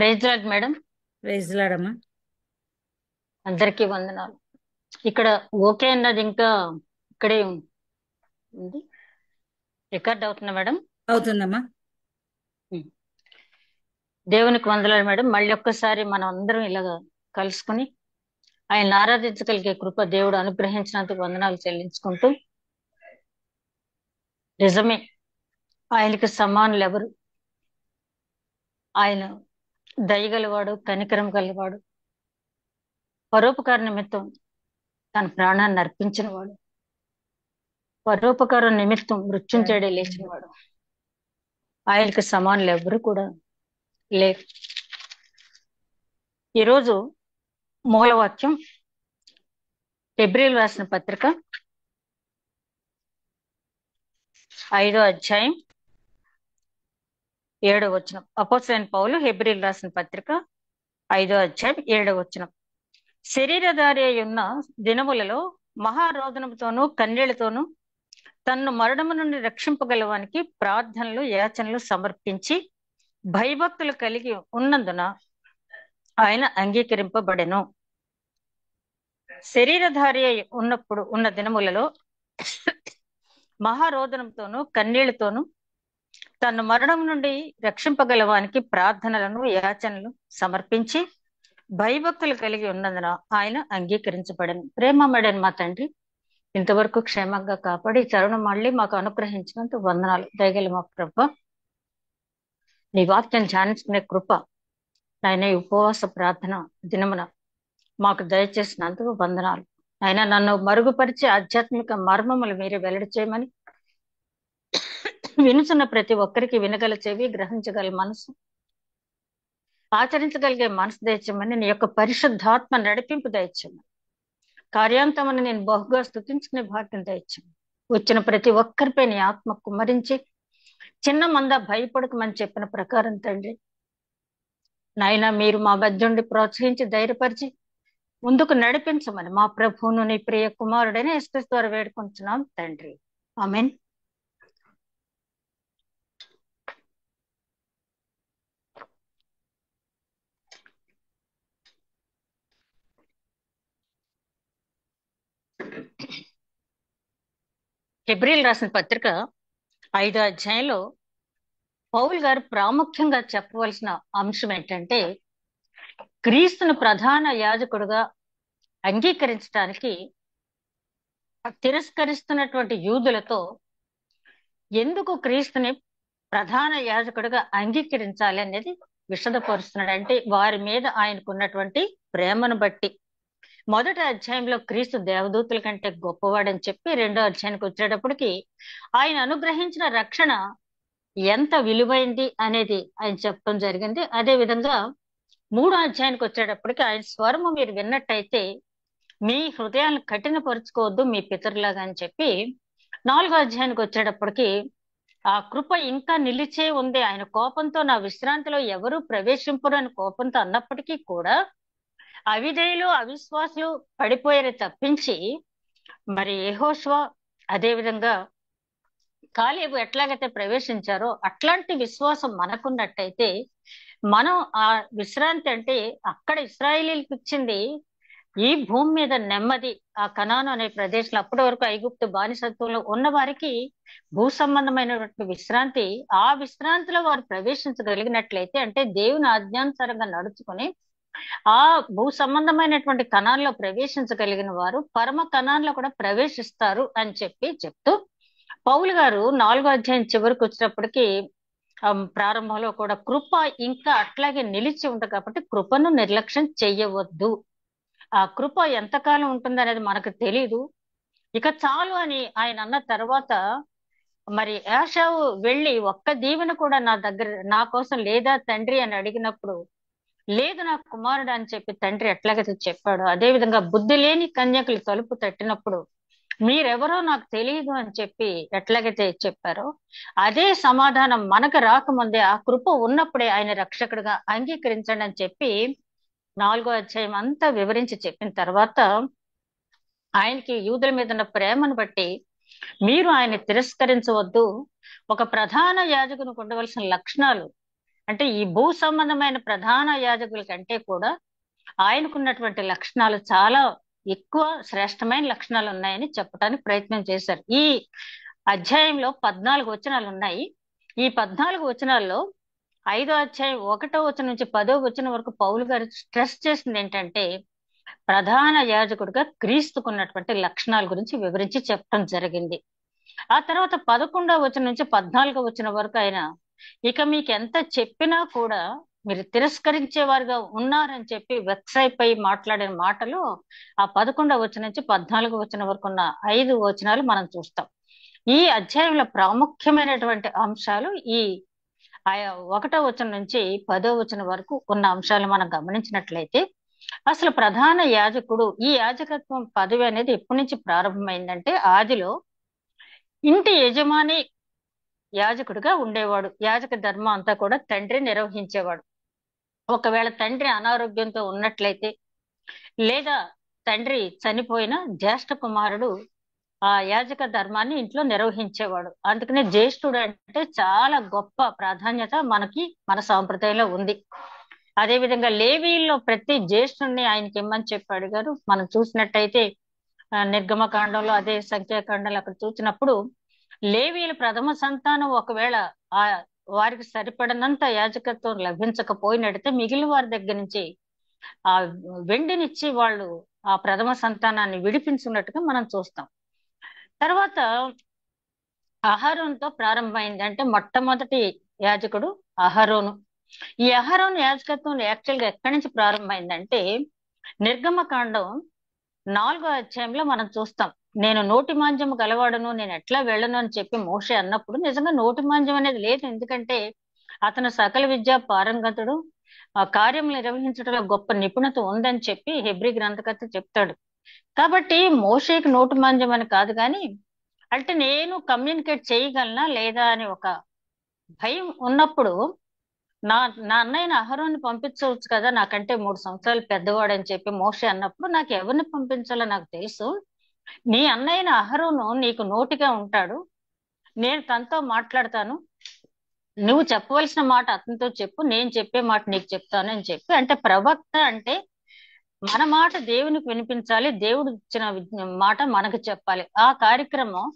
Praise lord madam. Praise లాడమ్మా. అందరికీ వందనాలు. ఇక్కడ ఓకే అన్నది ఇంకా ఇక్కడే ఉంది. రికార్డ్ అవుతుందా మేడం? అవుతుందమ్మా. ఉం. దేవునికి వందనాలు మేడం. మళ్ళీ ఒక్కసారి మనం అందరం ఇలాగా కలుసుకుని ఆయన ఆరాధించగలిగే కృప దేవుడు అనుగ్రహించినందుకు వందనాలు చెల్లించుకుంటూ, నిజమే ఆయనకి సమానులు ఎవరు? ఆయన దయగలవాడు, కనికరం గలవాడు, పరోపకార నిమిత్తం తన ప్రాణాన్ని అర్పించిన వాడు, పరోపకారం నిమిత్తం మృత్యుంజయుడే లేచినవాడు. ఆయనకి సమానులు ఎవరు కూడా లేరు. ఈరోజు మూలవాక్యం హెబ్రీయులు రాసిన పత్రిక 5వ అధ్యాయం 7వ వచనం. అపోస్తలుడైన పౌలు హెబ్రీయులు రాసిన పత్రిక 5వ అధ్యాయం 7వ వచనం. శరీరధారి అయి ఉన్న దినములలో మహారోదనముతోనూ కన్నీళ్లతోనూ తన్ను మరణము నుండి రక్షింపగలవానికి ప్రార్థనలు యాచనలు సమర్పించి భయభక్తులు కలిగి ఉన్నందున ఆయన అంగీకరింపబడెను. శరీరధారి అయి ఉన్నప్పుడు ఉన్న దినములలో మహారోదనంతోనూ కన్నీళ్లతోనూ తను మరణం నుండి రక్షింపగలవానికి ప్రార్థనలను యాచనలు సమర్పించి భయభక్తులు కలిగి ఉన్నందున ఆయన అంగీకరించబడను. ప్రేమమడని మా తండ్రి, ఇంతవరకు క్షేమంగా కాపాడి తరుణం మళ్ళీ మాకు అనుగ్రహించినందుకు వందనాలు. దయగల మా ప్రభ, నీ వాక్యం ధ్యానించుకునే కృప ఆయన ఉపవాస ప్రార్థన దినమున మాకు దయచేసినందుకు వందనాలు. ఆయన నన్ను మరుగుపరిచి ఆధ్యాత్మిక మర్మములు మీరే వెల్లడి చేయమని, వినుచున్న ప్రతి ఒక్కరికి వినగల చెవి, గ్రహించగల మనసు, ఆచరించగలిగే మనసు దయచేయమని, నీ యొక్క పరిశుద్ధాత్మ నడిపింపు దయచేయమని, కార్యాంతమని నేను బహుగా స్తుతించుకునే భాగ్యం దయచేయమని, వచ్చిన ప్రతి ఒక్కరిపై నీ ఆత్మ కుమ్మరించి చిన్న మంద భయపడకమని చెప్పిన ప్రకారం తండ్రి నాయన, మీరు మా మధ్య నుండి ప్రోత్సహించి ధైర్యపరిచి ముందుకు నడిపించమని మా ప్రభువును నీ ప్రియ కుమారుడైన యేసుక్రీస్తు ద్వారా వేడుకుంటున్నాం తండ్రి, ఆమేన్. హెబ్రీయులు రాసిన పత్రిక 5వ అధ్యాయంలో పౌలు గారు ప్రాముఖ్యంగా చెప్పవలసిన అంశం ఏంటంటే, క్రీస్తును ప్రధాన యాజకుడుగా అంగీకరించడానికి తిరస్కరిస్తున్నటువంటి యూదులతో ఎందుకు క్రీస్తుని ప్రధాన యాజకుడిగా అంగీకరించాలి అనేది విశదపరుస్తున్నాడు. అంటే వారి మీద ఆయనకున్నటువంటి ప్రేమను బట్టి. మొదటి అధ్యాయంలో క్రీస్తు దేవదూతుల కంటే గొప్పవాడని చెప్పి, 2వ అధ్యాయానికి వచ్చేటప్పటికి ఆయన అనుగ్రహించిన రక్షణ ఎంత విలువైంది అనేది ఆయన చెప్పడం జరిగింది. అదే విధంగా 3వ అధ్యాయానికి వచ్చేటప్పటికి ఆయన స్వరము మీరు విన్నట్టయితే మీ హృదయాలను కఠినపరుచుకోవద్దు మీ పితరులాగా అని చెప్పి, 4వ అధ్యాయానికి వచ్చేటప్పటికి ఆ కృప ఇంకా నిలిచే ఉంది, ఆయన కోపంతో నా విశ్రాంతిలో ఎవరూ ప్రవేశింపరు అని కోపంతో అన్నప్పటికీ కూడా అవిధేయులు అవిశ్వాసులు పడిపోయారు తప్పించి, మరి యెహోషువ అదే విధంగా కాలేబు ఎట్లాగైతే ప్రవేశించారో అట్లాంటి విశ్వాసం మనకున్నట్టయితే మనం ఆ విశ్రాంతి, అంటే అక్కడ ఇశ్రాయేలీలకు ఇచ్చింది ఈ భూమి మీద నెమ్మది, ఆ కనాను అనే ప్రదేశంలో అప్పటి వరకు ఐగుప్తు బానిసత్వంలో ఉన్న వారికి భూ సంబంధమైనటువంటి విశ్రాంతి, ఆ విశ్రాంతిలో వారు ప్రవేశించగలిగినట్లయితే, అంటే దేవుని ఆజ్ఞానుసారంగా నడుచుకొని ఆ భూ సంబంధమైనటువంటి కణాల్లో ప్రవేశించగలిగిన వారు పరమ కణాల్లో కూడా ప్రవేశిస్తారు అని చెప్తూ పౌలు గారు 4వ అధ్యాయం చివరికి వచ్చినప్పటికీ ప్రారంభంలో కూడా కృప ఇంకా అట్లాగే నిలిచి ఉంది కాబట్టి కృపను నిర్లక్ష్యం చెయ్యవద్దు. ఆ కృప ఎంతకాలం ఉంటుంది అనేది మనకు తెలీదు, ఇక చాలు అని ఆయన అన్న తర్వాత మరి ఏశావు వెళ్ళి ఒక్క దీవెన కూడా నా దగ్గర నా కోసం లేదా తండ్రి అని అడిగినప్పుడు, లేదు నా కుమారుడు అని చెప్పి తండ్రి ఎట్లాగైతే చెప్పాడు, అదే విధంగా బుద్ధి లేని కన్యకులు తలుపు తట్టినప్పుడు మీరెవరో నాకు తెలియదు అని చెప్పి ఎట్లాగైతే చెప్పారో, అదే సమాధానం మనకు రాకముందే ఆ కృప ఉన్నప్పుడే ఆయన రక్షకుడిగా అంగీకరించండి అని చెప్పి 4వ అధ్యాయం అంతా వివరించి చెప్పిన తర్వాత ఆయనకి యూదుల మీద ఉన్న ప్రేమను బట్టి మీరు ఆయన తిరస్కరించవద్దు, ఒక ప్రధాన యాజకునికి ఉండవలసిన లక్షణాలు అంటే ఈ భూ సంబంధమైన ప్రధాన యాజకుల కంటే కూడా ఆయనకున్నటువంటి లక్షణాలు చాలా ఎక్కువ శ్రేష్టమైన లక్షణాలు ఉన్నాయని చెప్పడానికి ప్రయత్నం చేశారు. ఈ అధ్యాయంలో 14 వచనాలు ఉన్నాయి. ఈ 14 వచనాల్లో 5వ అధ్యాయం 1వ వచనం నుంచి 10వ వచనం వరకు పౌలు గారు స్ట్రెస్ చేసింది ఏంటంటే ప్రధాన యాజకుడిగా క్రీస్తుకున్నటువంటి లక్షణాల గురించి వివరించి చెప్పడం జరిగింది. ఆ తర్వాత 11వ వచనం నుంచి 14వ వచనం వరకు ఆయన ఇక మీకు ఎంత చెప్పినా కూడా మీరు తిరస్కరించే వారుగా ఉన్నారని చెప్పి వెక్స్ అయిపోయి మాట్లాడిన మాటలు ఆ 11వ వచనం నుంచి 14వ వచనం వరకు ఉన్న 5 వచనాలు మనం చూస్తాం. ఈ అధ్యాయంలో ప్రాముఖ్యమైనటువంటి అంశాలు ఈ 1వ వచనం నుంచి 10వ వచనం వరకు ఉన్న అంశాలు మనం గమనించినట్లయితే అసలు ప్రధాన యాజకుడు ఈ యాజకత్వం పదవి అనేది ఎప్పటి నుంచి ప్రారంభమైందంటే ఆదిలో ఇంటి యజమాని యాజకుడిగా ఉండేవాడు. యాజక ధర్మం అంతా కూడా తండ్రి నిర్వహించేవాడు. ఒకవేళ తండ్రి అనారోగ్యంతో ఉన్నట్లయితే లేదా తండ్రి చనిపోయిన జ్యేష్ఠ కుమారుడు ఆ యాజక ధర్మాన్ని ఇంట్లో నిర్వహించేవాడు. అందుకనే జ్యేష్ఠుడు అంటే చాలా గొప్ప ప్రాధాన్యత మన సాంప్రదాయంలో ఉంది. అదే విధంగా లేవీల్లో ప్రతి జ్యేష్ఠుడిని ఆయనకి ఇమ్మని చెప్పాడు గారు. మనం చూసినట్టయితే నిర్గమకాండంలో అదే సంఖ్యాకాండంలో అక్కడ చూసినప్పుడు లేవీల ప్రథమ సంతానం ఒకవేళ ఆ వారికి సరిపడినంత యాజకత్వం లభించకపోయినట్టయితే మిగిలిన వారి దగ్గర నుంచి ఆ వెండినిచ్చి వాళ్ళు ఆ ప్రథమ సంతానాన్ని విడిపించున్నట్టుగా మనం చూస్తాం. తర్వాత అహరోనుతో ప్రారంభమైంది. అంటే మొట్టమొదటి యాజకుడు అహరోను. ఈ అహరోను యాజకత్వం యాక్చువల్ గా ఎక్కడి నుంచి ప్రారంభమైందంటే నిర్గమకాండం 4వ అధ్యాయంలో మనం చూస్తాం. నేను నోటి మాంద్యం గలవాడను, నేను ఎట్లా వెళ్ళను అని చెప్పి మోషే అన్నప్పుడు నిజంగా నోటి మాంద్యం అనేది లేదు. ఎందుకంటే అతను సకల విద్యా పారంగతుడు, ఆ కార్యం నిర్వహించడంలో గొప్ప నిపుణత ఉందని చెప్పి హెబ్రీ గ్రంథకర్త చెప్తాడు. కాబట్టి మోషేకి నోటి మాంద్యం అని కాదు, కానీ అంటే నేను కమ్యూనికేట్ చేయగలనా లేదా అని ఒక భయం ఉన్నప్పుడు నా అన్నయ్యని అహరోన్ని పంపించవచ్చు కదా, నాకంటే 3 సంవత్సరాలు పెద్దవాడని చెప్పి మోషే అన్నప్పుడు నాకు ఎవరిని పంపించాలో నాకు తెలుసు, నీ అన్నయ్యని అహరోను నీకు నోటిగా ఉంటాడు, నేను తనతో మాట్లాడతాను, నువ్వు చెప్పవలసిన మాట అతనితో చెప్పు, నేను చెప్పే మాట నీకు చెప్తాను అని చెప్పి. అంటే ప్రవక్త అంటే మన మాట దేవునికి వినిపించాలి, దేవుడు ఇచ్చిన మాట మనకు చెప్పాలి. ఆ కార్యక్రమం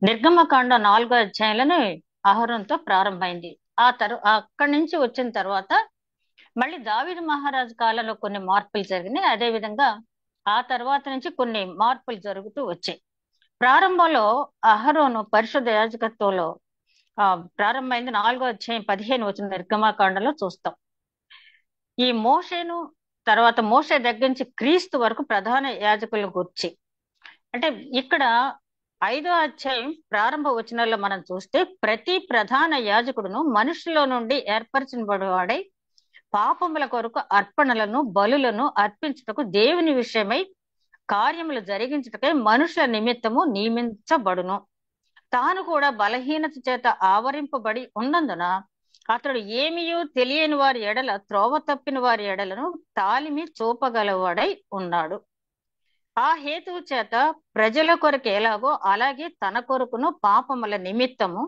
నిర్గమకాండ 4వ అధ్యాయంలోనే అహరోనుతో ప్రారంభమైంది. అక్కడి నుంచి వచ్చిన తర్వాత మళ్ళీ దావీదు మహారాజు కాలంలో కొన్ని మార్పులు జరిగినాయి. అదే విధంగా ఆ తర్వాత నుంచి కొన్ని మార్పులు జరుగుతూ వచ్చాయి. ప్రారంభంలో అహరోను పరిశుద్ధ యాజకత్వంలో ప్రారంభమైంది 4వ అధ్యాయం 15 వచ్చిన నిర్గమకాండలో చూస్తాం. ఈ మోషేను తర్వాత మోషే దగ్గర నుంచి క్రీస్తు వరకు ప్రధాన యాజకులను గుర్చి అంటే ఇక్కడ 5వ అధ్యాయం ప్రారంభ వచనాల్లో మనం చూస్తే ప్రతి ప్రధాన యాజకుడును మనుషుల నుండి ఏర్పరచబడివాడై పాపముల కొరకు అర్పణలను బలులను అర్పించుటకు దేవుని విషయమై కార్యములు జరిగించుటకై మనుషుల నిమిత్తము నియమించబడును. తాను కూడా బలహీనత చేత ఆవరింపబడి ఉన్నందున అతడు ఏమీయూ తెలియని వారి ఎడల త్రోవ తప్పిన వారి ఎడలను తాలిమి చూపగలవాడై ఉన్నాడు. ఆ హేతువు చేత ప్రజల కొరకు ఎలాగో అలాగే తన కొరకును పాపముల నిమిత్తము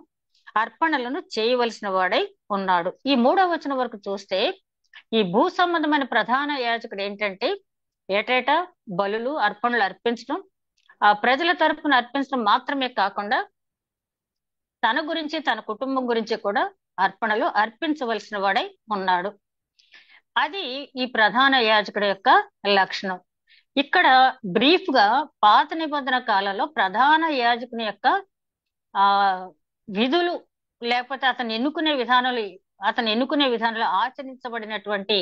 అర్పణలను చేయవలసిన వాడై ఉన్నాడు. ఈ 3వ వచనం వరకు చూస్తే ఈ భూ సంబంధమైన ప్రధాన యాజకుడు ఏంటంటే ఏటేటా బలులు అర్పణలు అర్పించడం, ఆ ప్రజల తరపున అర్పించడం మాత్రమే కాకుండా తన గురించి తన కుటుంబం గురించి కూడా అర్పణలు అర్పించవలసిన వాడై ఉన్నాడు. అది ఈ ప్రధాన యాజకుడి యొక్క లక్షణం. ఇక్కడ బ్రీఫ్ గా పాత నిబంధన కాలంలో ప్రధాన యాజకుని యొక్క ఆ విధులు లేకపోతే అతను ఎన్నుకునే విధానాలు ఆచరించబడినటువంటి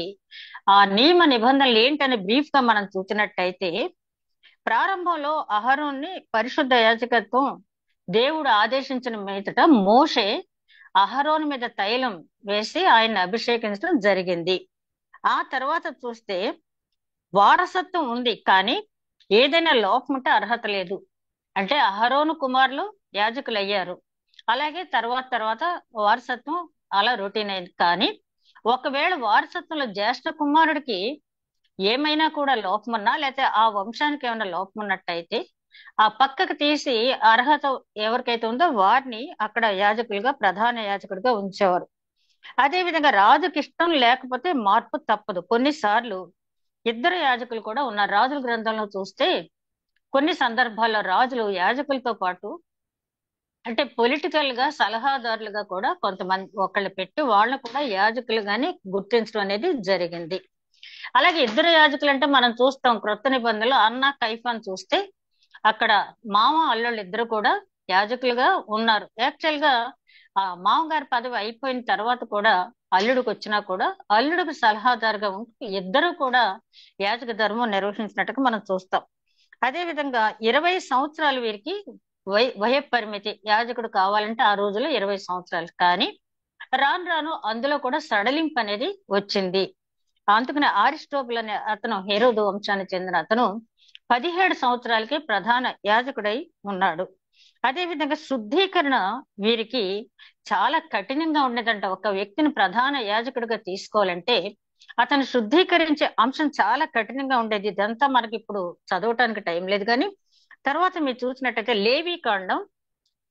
ఆ నియమ నిబంధనలు ఏంటని బ్రీఫ్ గా మనం చూసినట్టయితే ప్రారంభంలో అహరోన్ని పరిశుద్ధ యాజకత్వం దేవుడు ఆదేశించిన మీదట మోషే అహరోను మీద తైలం వేసి ఆయన్ని అభిషేకించడం జరిగింది. ఆ తర్వాత చూస్తే వారసత్వం ఉంది, కానీ ఏదైనా లోపం ఉంటే అర్హత లేదు. అంటే అహరోను కుమారులు యాజకులు అయ్యారు, అలాగే తర్వాత వారసత్వం అలా రొటీన్ అయింది. కానీ ఒకవేళ వారసత్వంలో జ్యేష్ఠ కుమారుడికి ఏమైనా కూడా లోపం ఉన్నా లేకపోతే ఆ వంశానికి ఏమైనా లోపం ఉన్నట్టయితే ఆ పక్కకు తీసి అర్హత ఎవరికైతే ఉందో వారిని అక్కడ యాజకులుగా ప్రధాన యాజకుడిగా ఉంచేవారు. అదే విధంగా రాజుకి ఇష్టం లేకపోతే మార్పు తప్పదు. కొన్నిసార్లు ఇద్దరు యాజకులు కూడా ఉన్నారు. రాజుల గ్రంథంలో చూస్తే కొన్ని సందర్భాల్లో రాజులు యాజకులతో పాటు అంటే పొలిటికల్ గా సలహాదారులుగా కూడా కొంతమంది ఒకళ్ళు పెట్టి వాళ్ళని కూడా యాజకులుగానే గుర్తించడం అనేది జరిగింది. అలాగే ఇద్దరు యాజకులు అంటే మనం చూస్తాం క్రొత్త నిబంధనలో అన్న కైఫాను చూస్తే అక్కడ మామ అల్లుళ్ళు ఇద్దరు కూడా యాజకులుగా ఉన్నారు. యాక్చువల్ గా ఆ మామగారి పదవి అయిపోయిన తర్వాత కూడా అల్లుడికి వచ్చినా కూడా అల్లుడికి సలహాదారుగా ఉంటూ ఇద్దరు కూడా యాజక ధర్మం నిర్వహించినట్టుగా మనం చూస్తాం. అదే విధంగా 20 సంవత్సరాలు వీరికి వయ పరిమితి యాజకుడు కావాలంటే ఆ రోజుల్లో 20 సంవత్సరాలు. కానీ రాను రాను అందులో కూడా సడలింపు అనేది వచ్చింది. అందుకనే ఆరిస్టోబుల్ అనే అతను హెరోదు వంశానికి చెందిన అతను 17 సంవత్సరాలకి ప్రధాన యాజకుడై ఉన్నాడు. అదే విధంగా శుద్ధీకరణ వీరికి చాలా కఠినంగా ఉండేదంట. ఒక వ్యక్తిని ప్రధాన యాజకుడిగా తీసుకోవాలంటే అతను శుద్ధీకరించే అంశం చాలా కఠినంగా ఉండేది. ఇదంతా మనకి ఇప్పుడు చదవటానికి టైం లేదు. కానీ తర్వాత మీరు చూసినట్టయితే లేవీ కాండం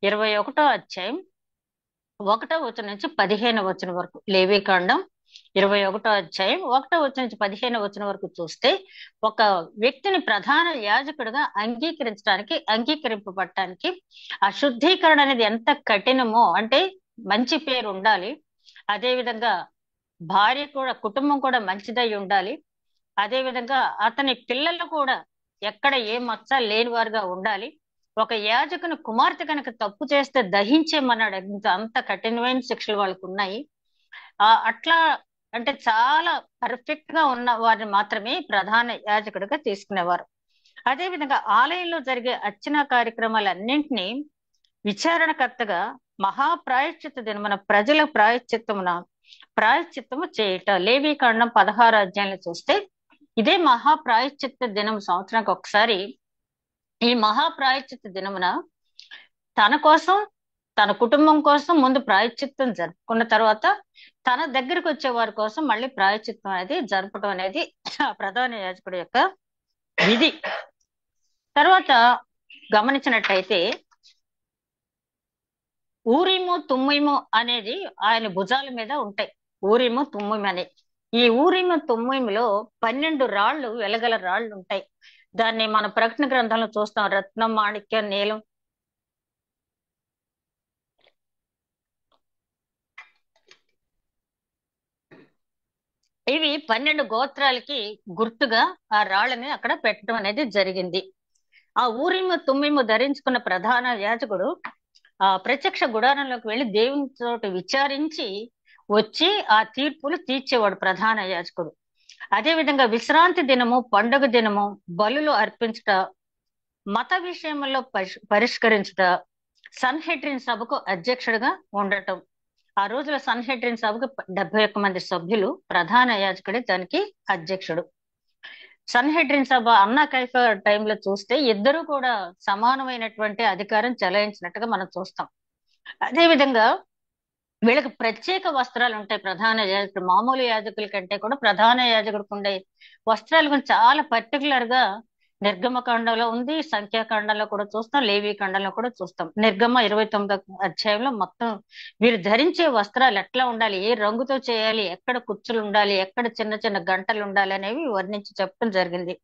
21వ అధ్యాయం 1వ వచనం నుంచి 15వ వచనం వరకు, లేవీ కాండం 21వ అధ్యాయం 1వ వచనం నుంచి 15వ వచనం వరకు చూస్తే ఒక వ్యక్తిని ప్రధాన యాజకుడిగా అంగీకరింపబడటానికి ఆ శుద్ధీకరణ అనేది ఎంత కఠినమో, అంటే మంచి పేరు ఉండాలి, అదే విధంగా భార్య కూడా కుటుంబం కూడా మంచిదై ఉండాలి, అదే విధంగా అతని పిల్లలు కూడా ఎక్కడ ఏ మచ్చ లేని వారుగా ఉండాలి, ఒక యాజకుని కుమార్తె కనుక తప్పు చేస్తే దహించేమన్నాడు. అంత కఠినమైన శిక్షలు వాళ్ళకు ఉన్నాయి. అట్లా అంటే చాలా పర్ఫెక్ట్ గా ఉన్న వారిని మాత్రమే ప్రధాన యాజకుడిగా తీసుకునేవారు. అదే విధంగా ఆలయంలో జరిగే అర్చనా కార్యక్రమాలన్నింటినీ విచారణకర్తగా మహాప్రాయశ్చిత్త దినమున ప్రజల ప్రాయశ్చిత్తము చేయట. లేవీ కాండం 16 అధ్యాయంలో చూస్తే ఇదే మహాప్రాయశ్చిత్త దినం సంవత్సరానికి ఒకసారి ఈ మహాప్రాయశ్చిత్త దినమున తన కోసం తన కుటుంబం కోసం ముందు ప్రాయశ్చిత్తం జరుపుకున్న తర్వాత తన దగ్గరికి వచ్చే వారి కోసం మళ్ళీ ప్రాయశ్చిత్తం అనేది జరపడం అనేది ప్రధాన యాజకుడి యొక్క విధి. తర్వాత గమనించినట్టయితే ఊరిము తుమ్మిము అనేది ఆయన భుజాల మీద ఉంటాయి. ఊరిము తుమ్మిము అనే ఈ ఊరిము తుమ్మిములో 12 రాళ్లు, వెలగల రాళ్లు ఉంటాయి. దాన్ని మన ప్రకటన గ్రంథంలో చూస్తాం, రత్నం, మాణిక్యం, నీలం. ఇవి 12 గోత్రాలకి గుర్తుగా ఆ రాళ్ళని అక్కడ పెట్టడం అనేది జరిగింది. ఆ ఊరిము తుమ్మిము ధరించుకున్న ప్రధాన యాజకుడు ఆ ప్రత్యక్ష గుడారంలోకి వెళ్లి దేవునితో విచారించి వచ్చి ఆ తీర్పులు తీర్చేవాడు ప్రధాన యాజకుడు. అదే విధంగా విశ్రాంతి దినము, పండుగ దినము, బలులు అర్పించుట, మత విషయంలో పరిష్కరించుట, సన్హెడ్రిన్ సభకు అధ్యక్షుడిగా ఉండటం. ఆ రోజుల సన్హెడ్రిన్ సభకు 71 మంది సభ్యులు, ప్రధాన యాజకుడే దానికి అధ్యక్షుడు. సన్హెడ్రిన్ సభ అన్నా కైఫా టైంలో చూస్తే ఇద్దరు కూడా సమానమైనటువంటి అధికారం చెలాయించినట్టుగా మనం చూస్తాం. అదే విధంగా వీళ్ళకి ప్రత్యేక వస్త్రాలు ఉంటాయి. ప్రధాన యాజకుడు మామూలు యాజకుల కంటే కూడా ప్రధాన యాజకుడికి ఉండే వస్త్రాలు గురించి చాలా పర్టికులర్ గా నిర్గమకాండంలో ఉంది, సంఖ్యాకాండంలో కూడా చూస్తాం, లేవీ కాండంలో కూడా చూస్తాం. నిర్గమ 29వ అధ్యాయంలో మొత్తం వీరు ధరించే వస్త్రాలు ఎట్లా ఉండాలి, ఏ రంగుతో చేయాలి, ఎక్కడ కుచ్చులు ఉండాలి, ఎక్కడ చిన్న చిన్న గంటలు ఉండాలి అనేవి వర్ణించి చెప్పడం జరిగింది.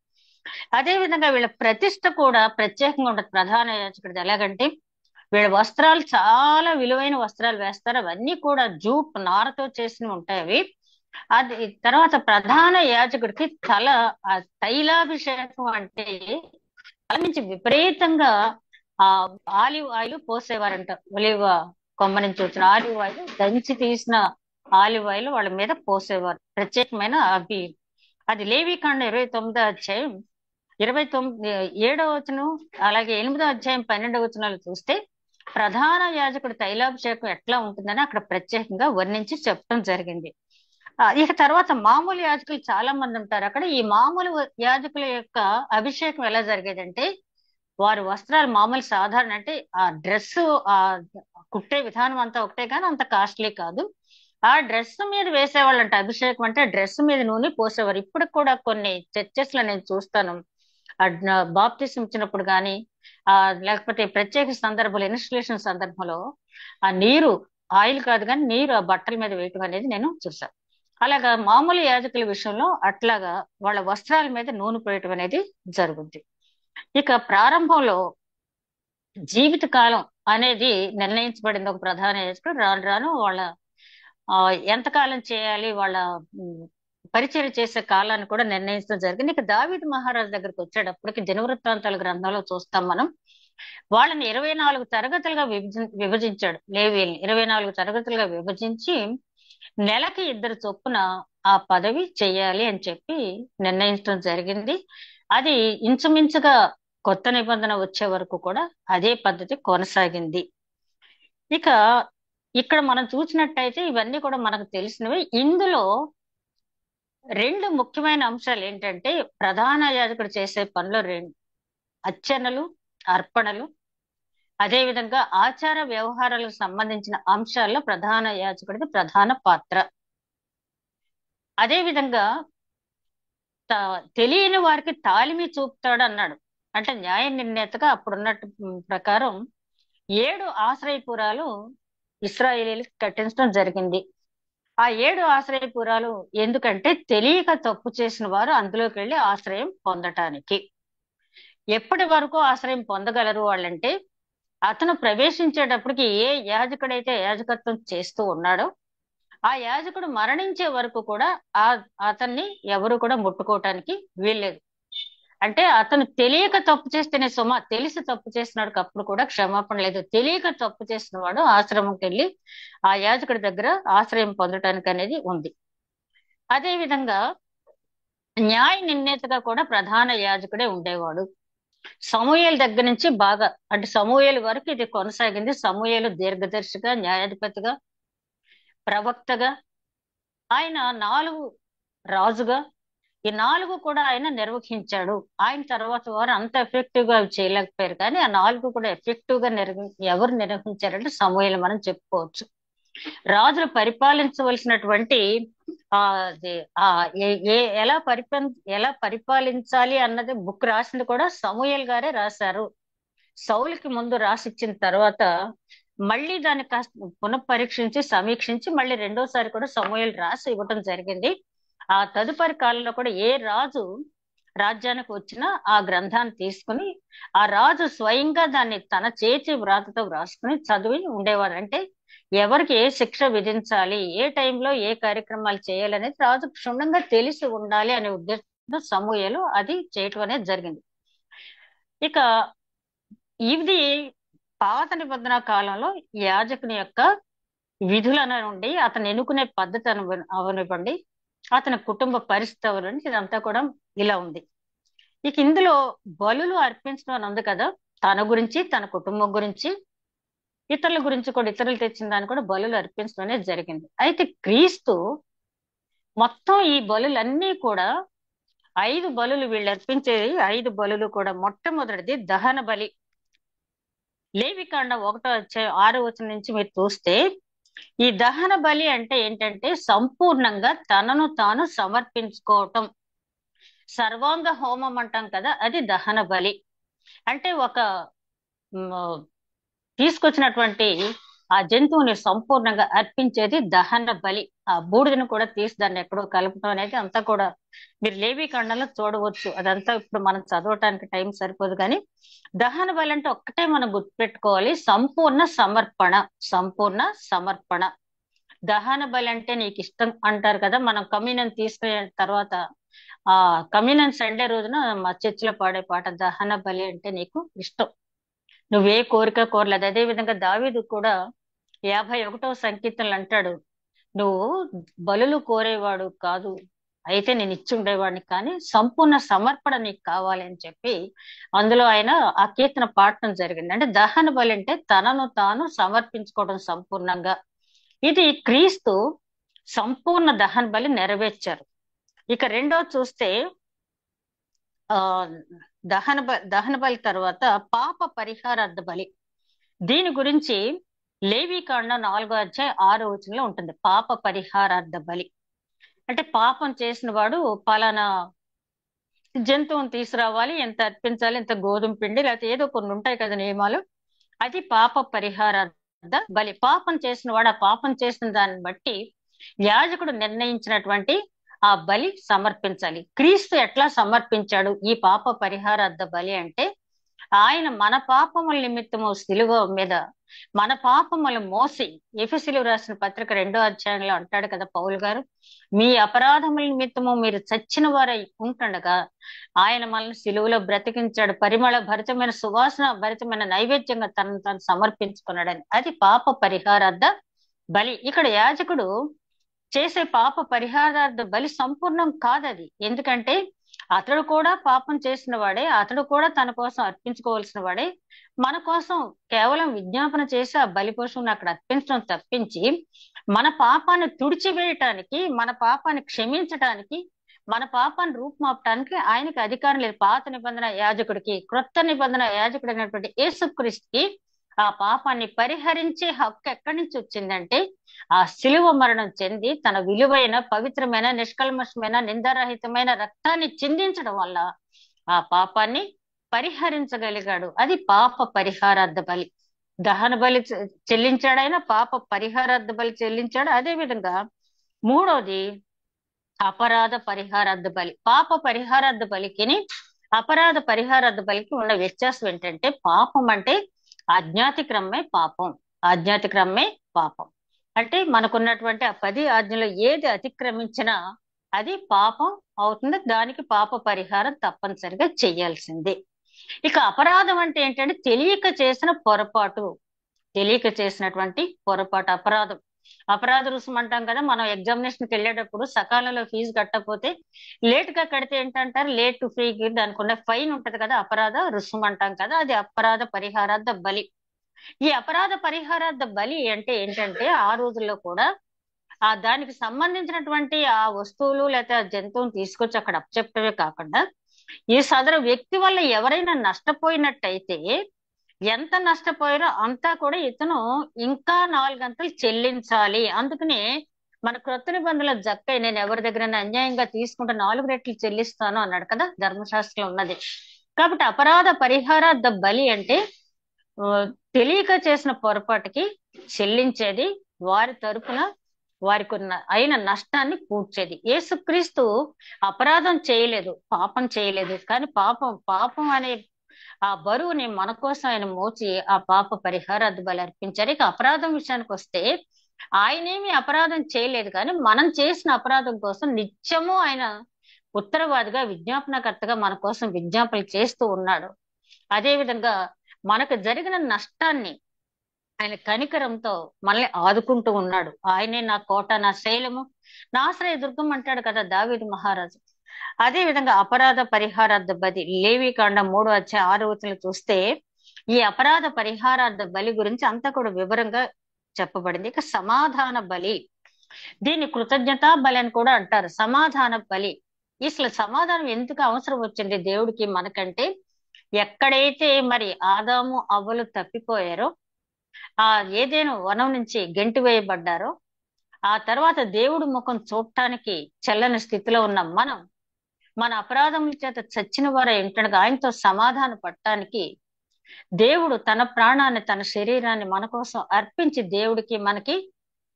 అదే విధంగా వీళ్ళ ప్రతిష్ట కూడా ప్రత్యేకంగా ఉండదు ప్రధాన యాజకుడిది. ఎలాగంటే వీళ్ళ వస్త్రాలు చాలా విలువైన వస్త్రాలు వేస్తారు. అవన్నీ కూడా జూట్ నారతో చేసినవి ఉంటాయి అవి. అది తర్వాత ప్రధాన యాజకుడికి ఆ తైలాభిషేకం అంటే తల నుంచి విపరీతంగా ఆ ఆలివ్ ఆయిల్ పోసేవారంట. ఒలివ కొమ్మ నుంచి వచ్చిన ఆలివ్ ఆయిల్, దంచి తీసిన ఆలివ్ ఆయిల్ వాళ్ళ మీద పోసేవారు. ప్రత్యేకమైన అవి అది లేవీకాండ 29వ అధ్యాయం 7వ వచనం, అలాగే 8వ అధ్యాయం 12వ వచనాలు చూస్తే ప్రధాన యాజకుడు తైలాభిషేకం ఎట్లా ఉంటుందని అక్కడ ప్రత్యేకంగా వర్ణించి చెప్పడం జరిగింది. ఇక తర్వాత మామూలు యాజకులు చాలా మంది ఉంటారు అక్కడ. ఈ మామూలు యాజకుల యొక్క అభిషేకం ఎలా జరిగేదంటే వారి వస్త్రాలు మామూలు సాధారణ, అంటే ఆ డ్రెస్ ఆ కుట్టే విధానం అంతా ఒకటే కానీ అంత కాస్ట్లీ కాదు. ఆ డ్రెస్ మీద వేసేవాళ్ళంట అభిషేకం, అంటే డ్రెస్ మీద నూనె పోసేవారు. ఇప్పుడు కూడా కొన్ని చర్చెస్ లో నేను చూస్తాను, బాప్తిసం ఇచ్చినప్పుడు కానీ లేకపోతే ప్రత్యేక సందర్భాలు, ఇన్స్టిట్యూషన్ సందర్భంలో ఆ నీరు ఆయిల్ కాదు కానీ నీరు ఆ బట్టల మీద వేయటం అనేది నేను చూసాను. అలాగా మామూలు యాజకుల విషయంలో అట్లాగా వాళ్ళ వస్త్రాల మీద నూనె పోయటం అనేది జరుగుద్ది. ఇక ప్రారంభంలో జీవిత కాలం అనేది నిర్ణయించబడింది ఒక ప్రధాన యాజకుడు. రాను రాను వాళ్ళ ఎంతకాలం చేయాలి, వాళ్ళ ఉమ్, పరిచర్య చేసే కాలాన్ని కూడా నిర్ణయించడం జరిగింది. ఇక దావీదు మహారాజు దగ్గరికి వచ్చేటప్పటికి దినవృత్తాంతాల గ్రంథంలో చూస్తాం మనం. వాళ్ళని 24 తరగతులుగా విభజించాడు. లేవీయుల్ని 24 తరగతులుగా విభజించి నెలకి 2 చొప్పున ఆ పదవి చెయ్యాలి అని చెప్పి నిర్ణయించడం జరిగింది. అది ఇంచుమించుగా కొత్త నిబంధన వచ్చే వరకు కూడా అదే పద్ధతి కొనసాగింది. ఇక ఇక్కడ మనం చూసినట్టయితే ఇవన్నీ కూడా మనకు తెలిసినవి. ఇందులో 2 ముఖ్యమైన అంశాలు ఏంటంటే, ప్రధాన యాజకుడు చేసే పనిలో 2 అర్చనలు, అర్పణలు, అదే విధంగా ఆచార వ్యవహారాలకు సంబంధించిన అంశాల్లో ప్రధాన యాజకుడిది ప్రధాన పాత్ర. అదే విధంగా తెలియని వారికి తాలిమి చూపుతాడు అన్నాడు. అంటే న్యాయ నిర్ణేతగా అప్పుడున్నట్టు ప్రకారం 7 ఆశ్రయపురాలు ఇశ్రాయేలీలకు కట్టించడం జరిగింది. ఆ 7 ఆశ్రయపురాలు ఎందుకంటే తెలియక తప్పు చేసిన వారు అందులోకి వెళ్ళి ఆశ్రయం పొందటానికి. ఎప్పటి వరకు ఆశ్రయం పొందగలరు వాళ్ళంటే, అతను ప్రవేశించేటప్పటికి ఏ యాజకుడైతే యాజకత్వం చేస్తూ ఉన్నాడో ఆ యాజకుడు మరణించే వరకు కూడా అతన్ని ఎవరు కూడా ముట్టుకోవటానికి వీల్లేదు. అంటే అతను తెలియక తప్పు చేస్తేనే సుమ, తెలిసి తప్పు చేసినాడు అప్పుడు కూడా క్షమాపణ లేదు. తెలియక తప్పు చేసిన వాడు ఆశ్రమంకి వెళ్ళి ఆ యాజకుడి దగ్గర ఆశ్రయం పొందటానికి అనేది ఉంది. అదే విధంగా న్యాయ నిర్ణేతగా కూడా ప్రధాన యాజకుడే ఉండేవాడు. సమూయేలు దగ్గర నుంచి బాగా, అంటే సమూయేలు వరకు ఇది కొనసాగింది. సమూయేలు దీర్ఘదర్శిగా, న్యాయాధిపతిగా, ప్రవక్తగా, ఆయన 4 రాజుగా, ఈ 4 కూడా ఆయన నిర్వహించాడు. ఆయన తర్వాత వారు అంత ఎఫెక్టివ్ గా అవి చేయలేకపోయారు, కానీ ఆ 4 కూడా ఎఫెక్టివ్ గా ఎవరు నిర్వహించారంటే సమూయేలు మనం చెప్పుకోవచ్చు. రాజులు పరిపాలించవలసినటువంటి అది ఎలా పరిపాలించాలి అన్నది బుక్ రాసింది కూడా సమూయేలు గారే రాశారు. సౌలుకి ముందు రాసిచ్చిన తర్వాత మళ్ళీ దాన్ని కాస్త పునఃపరీక్షించి సమీక్షించి మళ్ళీ రెండోసారి కూడా సమూయేలు రాసి ఇవ్వటం జరిగింది. ఆ తదుపరి కాలంలో కూడా ఏ రాజు రాజ్యానికి వచ్చినా ఆ గ్రంథాన్ని తీసుకుని ఆ రాజు స్వయంగా దాన్ని తన చేతి వ్రాతతో వ్రాసుకుని చదివి ఉండేవారు. అంటే ఎవరికి ఏ శిక్ష విధించాలి, ఏ టైంలో ఏ కార్యక్రమాలు చేయాలనేది రాజు క్షుణ్ణంగా తెలిసి ఉండాలి అనే ఉద్దేశంతో సమూయేలు అది చేయటం అనేది జరిగింది. ఇక ఇది పాత నిబంధన కాలంలో యాజకుని యొక్క విధులను నుండి, అతను ఎన్నుకునే పద్ధతి అవనివ్వండి, అతని కుటుంబ పరిస్థితి అవనివ్వండి, ఇదంతా కూడా ఇలా ఉంది. ఇక ఇందులో బలులు అర్పించడం అని ఉంది కదా, తన గురించి, తన కుటుంబం గురించి, ఇతరుల గురించి కూడా, ఇతరులు తెచ్చిన దాన్ని కూడా బలులు అర్పించడం అనేది జరిగింది. అయితే క్రీస్తు మొత్తం ఈ బలులన్నీ కూడా 5 బలులు వీళ్ళు అర్పించేది 5 బలులు కూడా మొట్టమొదటిది దహన బలి. లేవికాండ 1వ అధ్యాయం 6వ వచనం నుంచి మీరు చూస్తే ఈ దహన బలి అంటే ఏంటంటే సంపూర్ణంగా తనను తాను సమర్పించుకోవటం. సర్వాంగ హోమం అంటాం కదా, అది దహన బలి. అంటే ఒక తీసుకొచ్చినటువంటి ఆ జంతువుని సంపూర్ణంగా అర్పించేది దహన బలి. ఆ బూడిదను కూడా తీసి దాన్ని ఎక్కడో కలపడం అనేది అంతా కూడా మీరు లేవికాండంలో చూడవచ్చు. అదంతా ఇప్పుడు మనం చదవటానికి టైం సరిపోదు, కానీ దహన బలి అంటే ఒక్కటే మనం గుర్తుపెట్టుకోవాలి, సంపూర్ణ సమర్పణ. సంపూర్ణ సమర్పణ. దహన బలి అంటే నీకు ఇష్టం అంటారు కదా, మనం కమ్యూనియన్ తీసుకునే తర్వాత ఆ కమ్యూనియన్ సండే రోజున మా చర్చిలో పాడే పాట దహన బలి అంటే నీకు ఇష్టం, నువ్వే కోరిక కోరలేదు. అదే విధంగా దావీదు కూడా 51వ సంకీర్తనలు అంటాడు, నువ్వు బలులు కోరేవాడు కాదు, అయితే నేను ఇచ్చి ఉండేవాడిని, కానీ సంపూర్ణ సమర్పణ నీకు కావాలి అని చెప్పి అందులో ఆయన ఆ కీర్తన పాడటం జరిగింది. అంటే దహన బలి అంటే తనను తాను సమర్పించుకోవడం సంపూర్ణంగా. ఇది క్రీస్తు సంపూర్ణ దహన బలి నెరవేర్చారు. ఇక రెండోది చూస్తే ఆ దహన బలి తర్వాత పాప పరిహారార్థ బలి. దీని గురించి లేవికాండ 4వ అధ్యాయం 6వ వచనంలో ఉంటుంది. పాప పరిహారార్థ బలి అంటే పాపం చేసిన వాడు పలానా జంతువుని తీసుకురావాలి, ఎంత అర్పించాలి, ఎంత గోధుమ పిండి, లేకపోతే ఏదో కొన్ని ఉంటాయి కదా నియమాలు, అది పాప పరిహారార్థ బలి. పాపం చేసిన వాడు ఆ పాపం చేసిన దాన్ని బట్టి యాజకుడు నిర్ణయించినటువంటి ఆ బలి సమర్పించాలి. క్రీస్తు ఎట్లా సమర్పించాడు ఈ పాప పరిహారార్థ బలి అంటే, ఆయన మన పాపముల నిమిత్తము సిలువ మీద మన పాపములు మోసి, ఎఫెసీయులకు రాసిన పత్రిక 2వ అధ్యాయంలో అంటాడు కదా పౌలు గారు, మీ అపరాధముల నిమిత్తము మీరు చచ్చిన వారై ఉంటుండగా ఆయన మనల్ని సిలువలో బ్రతికించాడు, పరిమళ భరితమైన సువాసన భరితమైన నైవేద్యంగా తనను తాను సమర్పించుకున్నాడని. అది పాప పరిహారార్థ బలి. ఇక్కడ యాజకుడు చేసే పాప పరిహారార్థ బలి సంపూర్ణం కాదది. ఎందుకంటే అతడు కూడా పాపం చేసిన వాడే, అతడు కూడా తన కోసం అర్పించుకోవాల్సిన వాడే. మన కోసం కేవలం విజ్ఞాపన చేసి ఆ బలి పశువుని అక్కడ అర్పించడం తప్పించి, మన పాపాన్ని తుడిచివేయటానికి, మన పాపాన్ని క్షమించటానికి, మన పాపాన్ని రూపుమాపటానికి ఆయనకి అధికారం లేదు. పాత నిబంధన యాజకుడికి, క్రొత్త నిబంధన యాజకుడు అయినటువంటి యేసుక్రీస్తుకి ఆ పాపాన్ని పరిహరించే హక్కు ఎక్కడి నుంచి వచ్చిందంటే, ఆ శిలువ మరణం చెంది తన విలువైన పవిత్రమైన నిష్కల్మషమైన నిందారహితమైన రక్తాన్ని చిందించడం వల్ల ఆ పాపాన్ని పరిహరించగలిగాడు. అది పాప పరిహారార్థ బలి. దహన బలి చెల్లించాడైనా, పాప పరిహారార్థ బలి చెల్లించాడు. అదే విధంగా మూడోది అపరాధ పరిహారార్థ బలి. పాప పరిహారార్థ బలికి అపరాధ పరిహారార్థ బలికి ఉన్న వ్యత్యాసం ఏంటంటే, పాపం అంటే ఆజ్ఞాతిక్రమే పాపం, ఆజ్ఞాతిక్రమే పాపం. అంటే మనకున్నటువంటి ఆ 10 ఆజ్ఞలో ఏది అతిక్రమించినా అది పాపం అవుతుంది. దానికి పాప పరిహారం తప్పనిసరిగా చెయ్యాల్సిందే. ఇక అపరాధం అంటే ఏంటంటే తెలియక చేసిన పొరపాటు, తెలియక చేసినటువంటి పొరపాటు అపరాధం. అపరాధ రుసుము అంటాం కదా, మనం ఎగ్జామినేషన్కి వెళ్ళేటప్పుడు సకాలంలో ఫీజు కట్టకపోతే లేట్ గా కడితే ఏంటంటారు, లేట్ టు ఫీకి దానికి ఉన్న ఫైన్ ఉంటది కదా, అపరాధ రుసుము అంటాం కదా, అది అపరాధ పరిహారార్థ బలి. ఈ అపరాధ పరిహారార్థ బలి అంటే ఏంటంటే, ఆ రోజుల్లో కూడా ఆ దానికి సంబంధించినటువంటి ఆ వస్తువులు లేకపోతే ఆ జంతువుని తీసుకొచ్చి అక్కడ అప్పచెప్పటమే కాకుండా, ఈ సదరు వ్యక్తి వల్ల ఎవరైనా నష్టపోయినట్టయితే ఎంత నష్టపోయారో అంతా కూడా ఇతను ఇంకా 4 గంటలు చెల్లించాలి. అందుకనే మన క్రొత్త నిబంధనల జక్కై, నేను ఎవరి దగ్గర అన్యాయంగా తీసుకుంటే 4 రెట్లు చెల్లిస్తాను అన్నాడు కదా, ధర్మశాస్త్రంలో ఉన్నది. కాబట్టి అపరాధ పరిహారార్థ బలి అంటే తెలియక చేసిన పొరపాటుకి చెల్లించేది, వారి తరపున వారికి అయిన నష్టాన్ని పూడ్చేది. యేసుక్రీస్తు అపరాధం చేయలేదు, పాపం చేయలేదు, కానీ పాపం అనే ఆ బరువుని మన కోసం ఆయన మోచి ఆ పాప పరిహారార్థ బలి అర్పించారు. ఇక అపరాధం విషయానికి వస్తే, ఆయనేమి అపరాధం చేయలేదు, కానీ మనం చేసిన అపరాధం కోసం నిత్యము ఆయన ఉత్తరవాదిగా విజ్ఞాపనకర్తగా మన కోసం విజ్ఞాపనలు చేస్తూ ఉన్నాడు. అదే విధంగా మనకు జరిగిన నష్టాన్ని ఆయన కనికరంతో మనల్ని ఆదుకుంటూ ఉన్నాడు. ఆయనే నా కోట, నా శైలము, నా ఆశ్రయ దుర్గం అంటాడు కదా దావీదు మహారాజు. అదే విధంగా అపరాధ పరిహారార్థ బలి, లేవికాండం 3వ అధ్యాయం 6వ వచనం చూస్తే ఈ అపరాధ పరిహారార్థ బలి గురించి అంతా కూడా వివరంగా చెప్పబడింది. ఇక సమాధాన బలి, దీన్ని కృతజ్ఞతా బలి అని కూడా అంటారు. సమాధాన బలి, అసలు సమాధానం ఎందుకు అవసరం వచ్చింది దేవుడికి మనకంటే, ఎక్కడైతే మరి ఆదాము అవ్వలు తప్పిపోయారో, ఆ ఏదైనా వనం నుంచి గెంటి వేయబడ్డారో, ఆ తర్వాత దేవుడు ముఖం చూడటానికి చెల్లని స్థితిలో ఉన్న మనం, మన అపరాధముల చేత చచ్చిన వారు ఏంటనగా ఆయనతో సమాధాన పడటానికి దేవుడు తన ప్రాణాన్ని, తన శరీరాన్ని మన కోసం అర్పించి దేవుడికి మనకి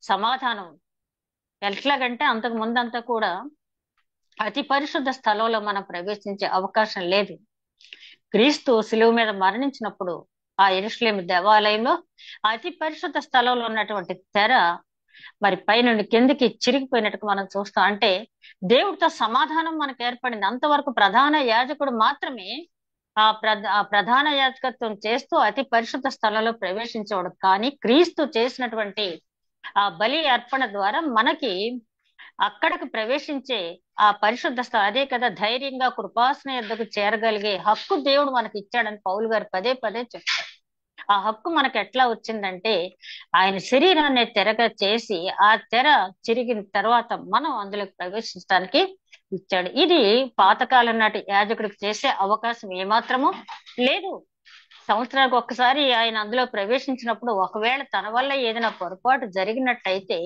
సమాధానం. ఎట్లాగంటే అంతకు ముందంతా కూడా అతి పరిశుద్ధ స్థలంలో మనం ప్రవేశించే అవకాశం లేదు. క్రీస్తు శిలువ మీద మరణించినప్పుడు ఆ యెరూషలేము దేవాలయంలో అతి పరిశుద్ధ స్థలంలో ఉన్నటువంటి తెర మరి పైనుండి కిందికి చిరిగిపోయినట్టుగా మనం చూస్తాం. అంటే దేవుడితో సమాధానం మనకు ఏర్పడింది. అంతవరకు ప్రధాన యాజకుడు మాత్రమే ఆ ప్రధాన యాజకత్వం చేస్తూ అతి పరిశుద్ధ స్థలంలో ప్రవేశించేవాడు. కానీ క్రీస్తు చేసినటువంటి ఆ బలి అర్పణ ద్వారా మనకి అక్కడికి ప్రవేశించే ఆ పరిశుద్ధ స్థలం, అదే కదా ధైర్యంగా కృపాసన యొద్దకు చేరగలిగే హక్కు దేవుడు మనకి ఇచ్చాడని పౌలు గారు పదే పదే చెప్తారు. ఆ హక్కు మనకు ఎట్లా వచ్చిందంటే, ఆయన శరీరాన్ని తెరగా చేసి ఆ తెర చిరిగిన తర్వాత మనం అందులోకి ప్రవేశించడానికి ఇచ్చాడు. ఇది పాతకాలం నాటి యాజకుడికి చేసే అవకాశం ఏమాత్రము లేదు. సంవత్సరానికి ఒక్కసారి ఆయన అందులో ప్రవేశించినప్పుడు ఒకవేళ తన వల్ల ఏదైనా పొరపాటు జరిగినట్టయితే,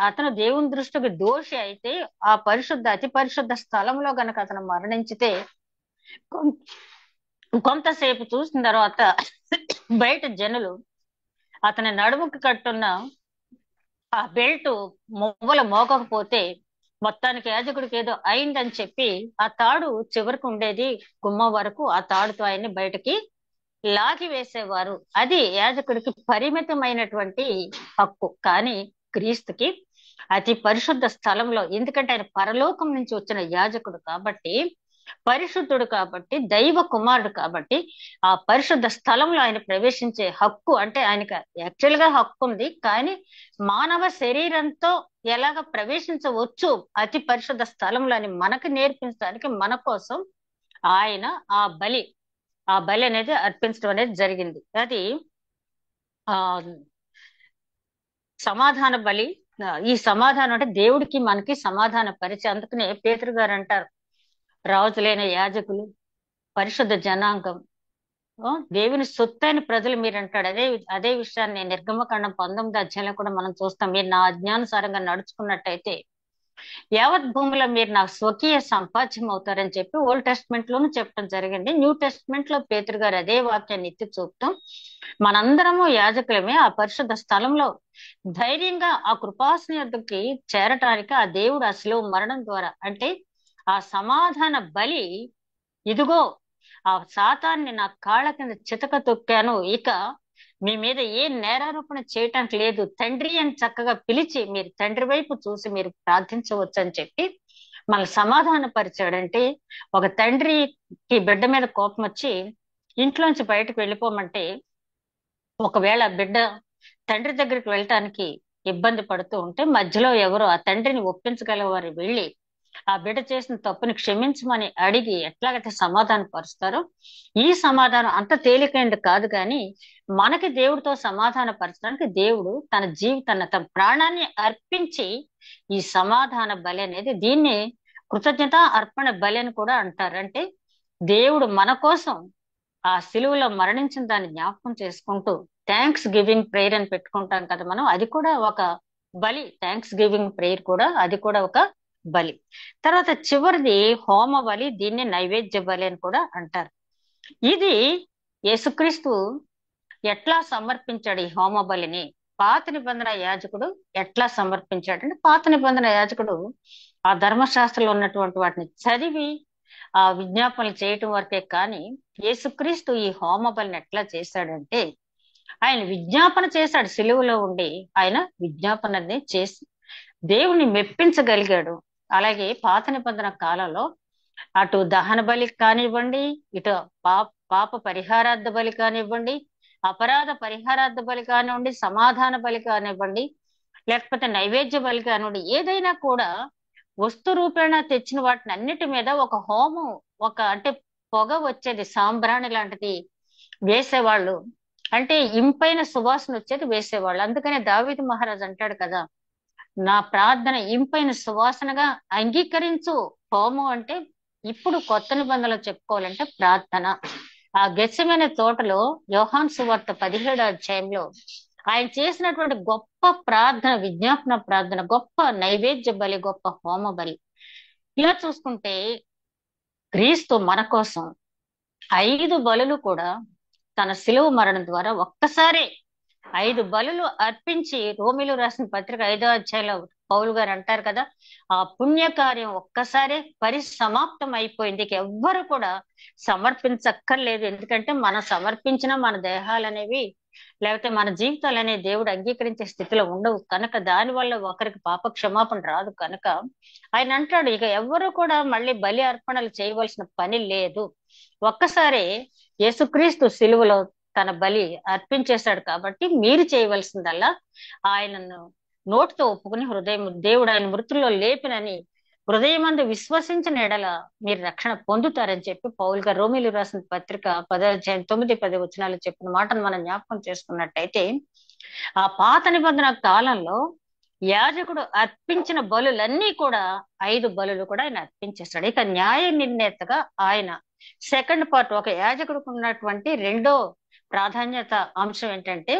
అతను దేవుని దృష్టికి దోషి అయితే, ఆ అతి పరిశుద్ధ స్థలంలో గనక అతను మరణించితే కొంతసేపు చూసిన తర్వాత బయట జనులు అతని నడుముకి కట్టున్న ఆ బెల్ట్ మువ్వలు మోగకపోతే మొత్తానికి యాజకుడికి ఏదో అయిందని చెప్పి ఆ తాడు చివరికి ఉండేది గుమ్మం వరకు, ఆ తాడుతో ఆయన్ని బయటకి లాగి వేసేవారు. అది యాజకుడికి పరిమితమైనటువంటి హక్కు. కానీ క్రీస్తుకి అతి పరిశుద్ధ స్థలంలో, ఎందుకంటే ఆయన పరలోకం నుంచి వచ్చిన యాజకుడు కాబట్టి, పరిశుద్ధుడు కాబట్టి, దైవ కుమారుడు కాబట్టి, ఆ పరిశుద్ధ స్థలంలో ఆయన ప్రవేశించే హక్కు, అంటే ఆయనకి యాక్చువల్ గా హక్కు ఉంది, కానీ మానవ శరీరంతో ఎలాగ ప్రవేశించవచ్చు అతి పరిశుద్ధ స్థలంలో అని మనకు నేర్పించడానికి, మన కోసం ఆయన ఆ బలి అనేది అర్పించడం అనేది జరిగింది. అది ఆ సమాధాన బలి. ఈ సమాధానం అంటే దేవుడికి మనకి సమాధాన పరిచయం. అందుకనే పేతురు గారు అంటారు, రాజులైన యాజకులు, పరిశుద్ధ జనాంగం, దేవుని సొత్తైన ప్రజలు మీరు అంటాడు. అదే విషయాన్ని నిర్గమకాండం 19 అధ్యాయంలో కూడా మనం చూస్తాం. మీరు నా ఆజ్ఞానుసారంగా నడుచుకున్నట్టయితే యావత్ భూమిలో మీరు నాకు స్వకీయ సంపాద్యం అవుతారని చెప్పి ఓల్డ్ టెస్ట్మెంట్ లోను చెప్పడం జరిగింది. న్యూ టెస్ట్మెంట్ లో పేతురు గారు అదే వాక్యాన్ని ఎత్తి చూపుతాం. మనందరము యాజకులమే. ఆ పరిశుద్ధ స్థలంలో ధైర్యంగా ఆ కృపాసన యొద్దకి చేరటానికి ఆ దేవుడు అసలు మరణం ద్వారా, అంటే ఆ సమాధాన బలి, ఇదిగో ఆ సాతాన్ని నా కాళ్ళ కింద చితక తొక్కాను, ఇక మీ మీద ఏ నేరారోపణ చేయటానికి లేదు, తండ్రి అని చక్కగా పిలిచి మీరు తండ్రి వైపు చూసి మీరు ప్రార్థించవచ్చు అని చెప్పి మనల్ని సమాధాన పరిచాడంటే, ఒక తండ్రికి బిడ్డ మీద కోపం వచ్చి ఇంట్లోంచి బయటకు వెళ్ళిపోమంటే, ఒకవేళ బిడ్డ తండ్రి దగ్గరికి వెళ్ళటానికి ఇబ్బంది పడుతూ ఉంటే మధ్యలో ఎవరో ఆ తండ్రిని ఒప్పించగలవారు వెళ్ళి ఆ బిడ్డ చేసిన తప్పుని క్షమించమని అడిగి ఎట్లాగైతే సమాధానం పరుస్తారో, ఈ సమాధానం అంత తేలికైనది కాదు. కానీ మనకి దేవుడితో సమాధాన పరచడానికి దేవుడు తన జీవితాన్ని, తన ప్రాణాన్ని అర్పించి ఈ సమాధాన బలి అనేది, దీన్ని కృతజ్ఞత అర్పణ బలి అని కూడా అంటారు. అంటే దేవుడు మన కోసం ఆ సిలువలో మరణించిన దాన్ని జ్ఞాపకం చేసుకుంటూ థ్యాంక్స్ గివింగ్ ప్రేయర్ అని పెట్టుకుంటాం కదా మనం, అది కూడా ఒక బలి. థ్యాంక్స్ గివింగ్ ప్రేయర్ కూడా, అది కూడా ఒక బలి. తర్వాత చివరిది హోమ బలి, దీన్ని నైవేద్య బలి అని కూడా అంటారు. ఇది యేసుక్రీస్తు ఎట్లా సమర్పించాడు ఈ హోమ బలిని, పాత నిబంధన యాజకుడు ఎట్లా సమర్పించాడు అంటే, పాత నిబంధన యాజకుడు ఆ ధర్మశాస్త్రంలో ఉన్నటువంటి వాటిని చదివి ఆ విజ్ఞాపనలు చేయటం వరకే. కానీ యేసుక్రీస్తు ఈ హోమ బలిని ఎట్లా చేశాడంటే, ఆయన విజ్ఞాపన చేశాడు. సిలువలో ఉండి ఆయన విజ్ఞాపనని చేసి దేవుని మెప్పించగలిగాడు. అలాగే పాత నిబంధన కాలంలో అటు దహన బలి కానివ్వండి, ఇటు పాప పరిహారార్థ బలి కానివ్వండి, అపరాధ పరిహారార్థ బలి కానివ్వండి, సమాధాన బలి కానివ్వండి, లేకపోతే నైవేద్య బలి కానివ్వండి, ఏదైనా కూడా వస్తు రూపేణ తెచ్చిన వాటిని అన్నిటి మీద ఒక హోమం, అంటే పొగ వచ్చేది, సాంబ్రాణి లాంటిది వేసేవాళ్ళు. అంటే ఇంపైన సువాసన వచ్చేది వేసేవాళ్ళు. అందుకనే దావీదు మహారాజు అంటాడు కదా, నా ప్రార్థన ఇంపైన సువాసనగా అంగీకరించు. హోమం అంటే ఇప్పుడు కొత్త నిబంధనలు చెప్పుకోవాలంటే ప్రార్థన. ఆ గెత్సెమనే తోటలో యోహాను సువార్త 17వ అధ్యాయంలో ఆయన చేసినటువంటి గొప్ప ప్రార్థన, విజ్ఞాపన ప్రార్థన, గొప్ప నైవేద్య బలి, గొప్ప హోమ బలి. ఇలా చూసుకుంటే క్రీస్తు మన కోసం 5 బలులు కూడా తన శిలువ మరణం ద్వారా ఒక్కసారే 5 బలులు అర్పించి, రోమిలు రాసిన పత్రిక 5వ అధ్యాయంలో పౌలు గారు అంటారు కదా, ఆ పుణ్యకార్యం ఒక్కసారే పరిసమాప్తం అయిపోయింది, ఇక ఎవ్వరు కూడా సమర్పించక్కర్లేదు. ఎందుకంటే మనం సమర్పించిన మన దేహాలు అనేవి, లేకపోతే మన జీవితాలు అనేవి దేవుడు అంగీకరించే స్థితిలో ఉండవు కనుక, దాని వల్ల ఒకరికి పాప క్షమాపణ రాదు కనుక ఆయన అంటాడు, ఇక ఎవ్వరు కూడా మళ్ళీ బలి అర్పణలు చేయవలసిన పని లేదు. ఒక్కసారి యేసుక్రీస్తు సిలువలో తన బలి అర్పించేశాడు కాబట్టి మీరు చేయవలసిందల్లా ఆయనను నోటితో ఒప్పుకుని దేవుడు ఆయన మృతుల్లో లేపినని హృదయమందు విశ్వసించిన ఎడల మీరు రక్షణ పొందుతారని చెప్పి పౌలు గారు రోమిలు రాసిన పత్రిక 10వ అధ్యాయం 9-10 వచనాలు చెప్పిన మాటను మనం జ్ఞాపకం చేసుకున్నట్టయితే, ఆ పాత నిబంధన కాలంలో యాజకుడు అర్పించిన బలులన్నీ కూడా 5 బలులు కూడా ఆయన అర్పించేస్తాడు. ఇక న్యాయ నిర్ణేతగా ఆయన సెకండ్ పార్ట్, ఒక యాజకుడికి ఉన్నటువంటి రెండో ప్రాధాన్యత అంశం ఏంటంటే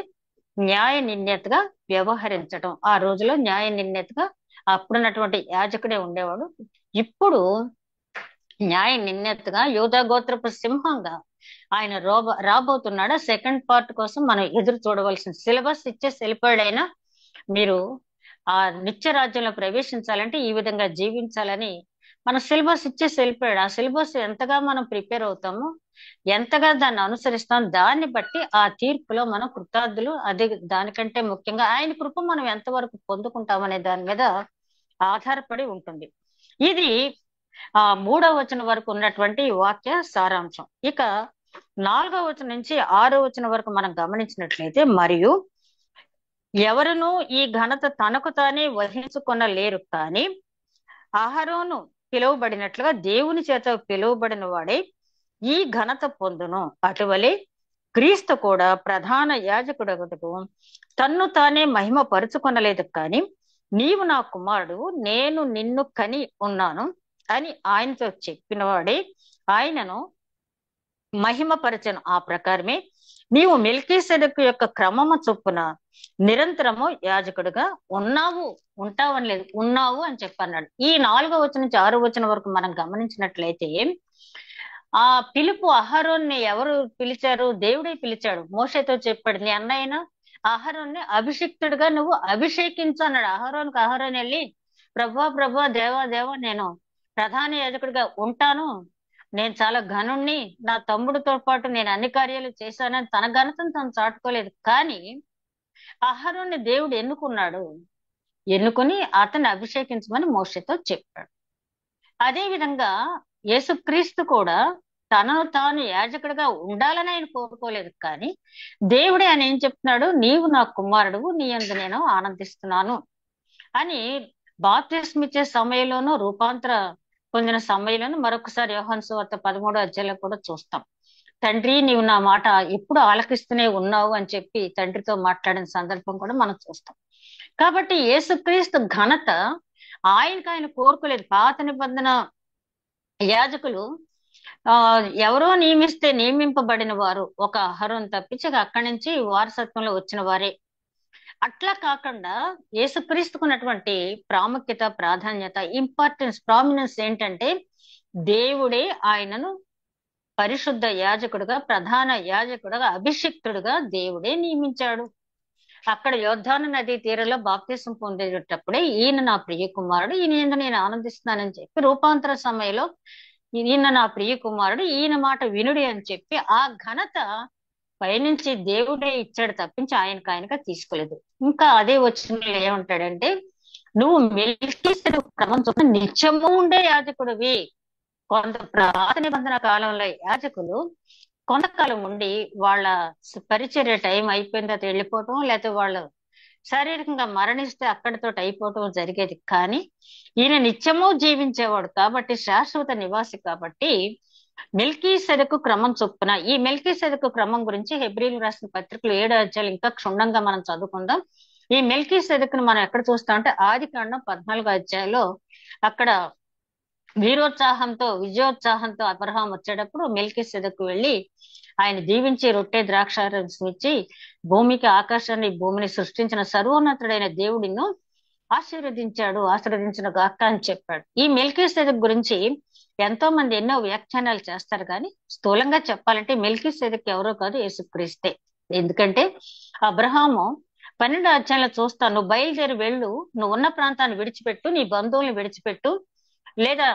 న్యాయ నిర్ణేతగా వ్యవహరించడం. ఆ రోజులో న్యాయ నిర్ణేతగా అప్పుడున్నటువంటి యాజకుడే ఉండేవాడు. ఇప్పుడు న్యాయ నిర్ణేతగా యూదా గోత్రపు సింహంగా ఆయన రాబోతున్నాడు. సెకండ్ పార్ట్ కోసం మనం ఎదురు చూడవలసిన, సిలబస్ ఇచ్చేసి వెళ్ళిపోయాడు ఆయన. మీరు ఆ నిత్య రాజ్యంలో ప్రవేశించాలంటే ఈ విధంగా జీవించాలని మన సిలబస్ ఇచ్చేసి వెళ్ళిపోయాడు. ఆ సిలబస్ ఎంతగా మనం ప్రిపేర్ అవుతామో, ఎంతగా దాన్ని అనుసరిస్తాం, దాన్ని బట్టి ఆ తీర్పులో మనం కృతార్థులు. అదే దానికంటే ముఖ్యంగా ఆయన కృప మనం ఎంతవరకు పొందుకుంటామనే దాని మీద ఆధారపడి ఉంటుంది. ఇది 3వ వచనం వరకు ఉన్నటువంటి వాక్య సారాంశం. ఇక 4వ వచనం నుంచి 6వ వచనం వరకు మనం గమనించినట్లయితే, మరియు ఎవరునూ ఈ ఘనత తనకు తానే వహించుకొనలేరు, కానీ అహరోను పిలువబడినట్లుగా దేవుని చేత పిలువబడిన వాడే ఈ ఘనత పొందును. అటువలే క్రీస్తు కూడా ప్రధాన యాజకుడగుటకు తన్ను తానే మహిమ పరుచుకొనలేదు, కానీ నీవు నా కుమారుడు, నేను నిన్ను కని ఉన్నాను అని ఆయనతో చెప్పిన వాడే ఆయనను మహిమపరచను. ఆ ప్రకారమే నీవు మెల్కీసెదెకు యొక్క క్రమము చొప్పున నిరంతరము యాజకుడుగా ఉంటావని లేదు, ఉన్నావు అని చెప్పన్నాడు. ఈ 4వ వచనం నుంచి 6వ వచనం వరకు మనం గమనించినట్లయితే, ఆ పిలుపు అహరోన్ని ఎవరు పిలిచారు? దేవుడే పిలిచాడు. మోషేతో చెప్పాడు, నీ అన్నయ్యన అహరోన్ని అభిషిక్తుడిగా నువ్వు అభిషేకించు అన్నాడు. అహరోన్ వెళ్ళి, ప్రభా దేవా నేను ప్రధాన యాజకుడిగా ఉంటాను, నేను చాలా ఘనుణ్ణి, నా తమ్ముడితో పాటు నేను అన్ని కార్యాలు చేశానని తన ఘనతను తను చాటుకోలేదు. కానీ అహరోన్ని దేవుడు ఎన్నుకుని అతన్ని అభిషేకించమని మోషేతో చెప్పాడు. అదే విధంగా యేసుక్రీస్తు కూడా తనను తాను యాజకుడిగా ఉండాలని ఆయన కోరుకోలేదు, కానీ దేవుడే ఆయన ఏం చెప్తున్నాడు? నీవు నా కుమారుడు, నీ యందు నేను ఆనందిస్తున్నాను అని బాప్తిస్మిచ్చే సమయంలోనూ, రూపాంతర పొందిన సమయంలోనూ, మరొకసారి యోహాను సువార్త 13వ అధ్యాయంలో కూడా చూస్తాం. తండ్రి, నీవు నా మాట ఎప్పుడు ఆలకిస్తూనే ఉన్నావు అని చెప్పి తండ్రితో మాట్లాడిన సందర్భం కూడా మనం చూస్తాం. కాబట్టి యేసుక్రీస్తు ఘనత ఆయన కోరుకోలేదు. పాత నిబంధన యాజకులు ఎవరో నియమింపబడిన వారు, ఒక అహరోను తప్పించి అక్కడి నుంచి వారసత్వంలో వచ్చిన వారే. అట్లా కాకుండా యేసుక్రీస్తుకున్నటువంటి ప్రాముఖ్యత, ప్రాధాన్యత, ఇంపార్టెన్స్, ప్రామినెన్స్ ఏంటంటే, దేవుడే ఆయనను పరిశుద్ధ యాజకుడుగా, ప్రధాన యాజకుడుగా, అభిషిక్తుడుగా దేవుడే నియమించాడు. అక్కడ యోర్దాను నది తీరంలో బాప్తిసం పొందేటప్పుడే ఈయన నా ప్రియ కుమారుడు, ఈయన నేను ఆనందిస్తున్నానని చెప్పి, రూపాంతర సమయంలో ఈయన నా ప్రియ కుమారుడు, ఈయన మాట వినుడి అని చెప్పి ఆ ఘనత పైనుంచి దేవుడే ఇచ్చాడు తప్పించి ఆయనగా తీసుకోలేదు. ఇంకా అదే వచనంలో ఏమంటాడంటే, నువ్వు మెల్కీసెదెకు క్రమం చొప్పున నిత్యము ఉండే యాజకుడివి. కొంత పాత నిబంధన కాలంలో యాజకులు కొంతకాలం ఉండి వాళ్ళ పరిచర్య టైం అయిపోయిన తర్వాత వెళ్ళిపోవటం, లేకపోతే వాళ్ళు శారీరకంగా మరణిస్తే అక్కడితో అయిపోవటం జరిగేది. కానీ ఈయన నిత్యము జీవించేవాడు కాబట్టి, శాశ్వత నివాసి కాబట్టి, మెల్కీసెదెకు క్రమం చొప్పున, ఈ మెల్కీసెదెకు క్రమం గురించి హెబ్రీలు రాసిన పత్రికలు 7వ అధ్యాయం ఇంకా క్షుణ్ణంగా మనం చదువుకుందాం. ఈ మెల్కీసెదెకును మనం ఎక్కడ చూస్తాం అంటే, ఆదికాండం 14వ అధ్యాయంలో అక్కడ విజయోత్సాహంతో అబ్రహాం వచ్చేటప్పుడు మెల్కీసెదెకు వెళ్ళి ఆయన దీవించి రొట్టె ద్రాక్షారసం ఇచ్చి, భూమికి ఆకాశాన్ని భూమిని సృష్టించిన సర్వోన్నతుడైన దేవుడిను ఆశీర్వదించిన గాక అని చెప్పాడు. ఈ మెల్కీసెదెకు గురించి ఎంతో మంది ఎన్నో వ్యాఖ్యానాలు చేస్తారు, కానీ స్థూలంగా చెప్పాలంటే మెల్కీసెదెకు ఎవరో కాదు, యేసుక్రీస్తే. ఎందుకంటే అబ్రహాము 12వ అధ్యాయంలో చూస్తా, నువ్వు బయలుదేరి వెళ్ళు, నువ్వు ఉన్న ప్రాంతాన్ని విడిచిపెట్టు, నీ బంధువుల్ని విడిచిపెట్టు, లేదా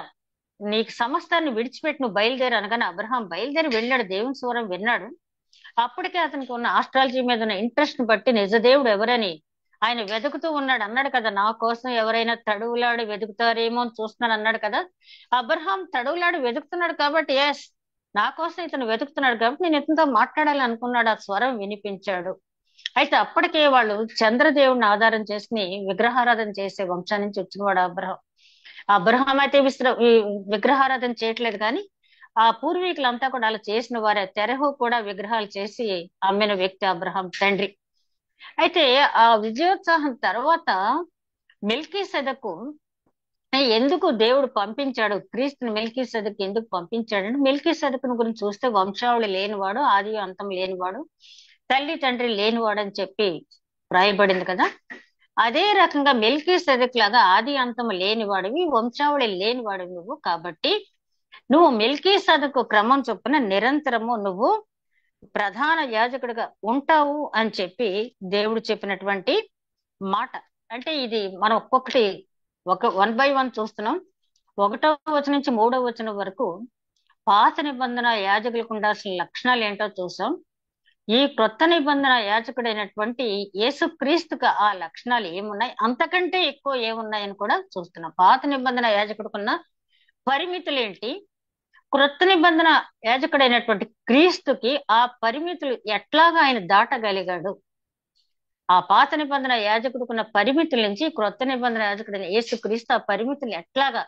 నీకు సమస్తాన్ని విడిచిపెట్టి నువ్వు బయలుదేరి అనగానే అబ్రహాం బయలుదేరి వెళ్ళాడు, దేవుని స్వరం విన్నాడు. అప్పటికే అతనికి ఉన్న ఆస్ట్రాలజీ మీద ఉన్న ఇంట్రెస్ట్ ని బట్టి నిజదేవుడు ఎవరని ఆయన వెతుకుతూ ఉన్నాడు. అన్నాడు కదా, నా కోసం ఎవరైనా తడువులాడి వెతుకుతారేమో అని చూస్తున్నాను అన్నాడు కదా. అబ్రహాం తడువులాడి వెతుకుతున్నాడు కాబట్టి, ఎస్, నా కోసం ఇతను వెతుకుతున్నాడు కాబట్టి నేను ఇతనితో మాట్లాడాలి అనుకున్నాడు. ఆ స్వరం వినిపించాడు. అయితే అప్పటికే వాళ్ళు చంద్రదేవుడిని ఆధారం చేసుకుని విగ్రహారాధన చేసే వంశం నుంచి వచ్చినవాడు అబ్రహాం అయితే విగ్రహారాధన చేయట్లేదు, కానీ ఆ పూర్వీకులంతా కూడా అలా చేసిన వారే. తెరహు కూడా విగ్రహాలు చేసి అమ్మిన వ్యక్తి అబ్రహాం తండ్రి. అయితే ఆ విజయోత్సాహం తర్వాత మెల్కీసెదెకు ఎందుకు దేవుడు పంపించాడు, క్రీస్తుని మెల్కీసెదెకు ఎందుకు పంపించాడంటే, మెల్కీసెదెకుని గురించి చూస్తే వంశావళి లేనివాడు, ఆది అంతం లేనివాడు, తల్లి తండ్రి లేనివాడు అని చెప్పి రాయబడింది కదా. అదే రకంగా మెల్కీసెదెకు లాగా ఆది అంతం లేనివాడివి, వంశావళి లేనివాడివి నువ్వు. కాబట్టి నువ్వు మెల్కీసెదెకు క్రమం చొప్పున నిరంతరము నువ్వు ప్రధాన యాజకుడిగా ఉంటావు అని చెప్పి దేవుడు చెప్పినటువంటి మాట. అంటే ఇది మనం ఒక్కొక్కటి వన్ బై వన్ చూస్తున్నాం. 1వ వచనం నుంచి 3వ వచనం వరకు పాత నిబంధన యాజకులకు ఉండాల్సిన లక్షణాలు ఏంటో చూసాం. ఈ క్రొత్త నిబంధన యాజకుడైనటువంటి యేసుక్రీస్తుకు ఆ లక్షణాలు ఏమున్నాయి, అంతకంటే ఎక్కువ ఏమున్నాయని కూడా చూస్తున్నాం. పాత నిబంధన యాజకుడుకున్న పరిమితులేంటి, క్రొత్త నిబంధన యాజకుడైనటువంటి క్రీస్తుకి ఆ పరిమితులు ఎట్లాగా ఆయన దాటగలిగాడు, ఆ పాత నిబంధన యాజకుడుకున్న పరిమితుల నుంచి క్రొత్త నిబంధన యాజకుడైన యేసుక్రీస్తు ఆ పరిమితులు ఎట్లాగా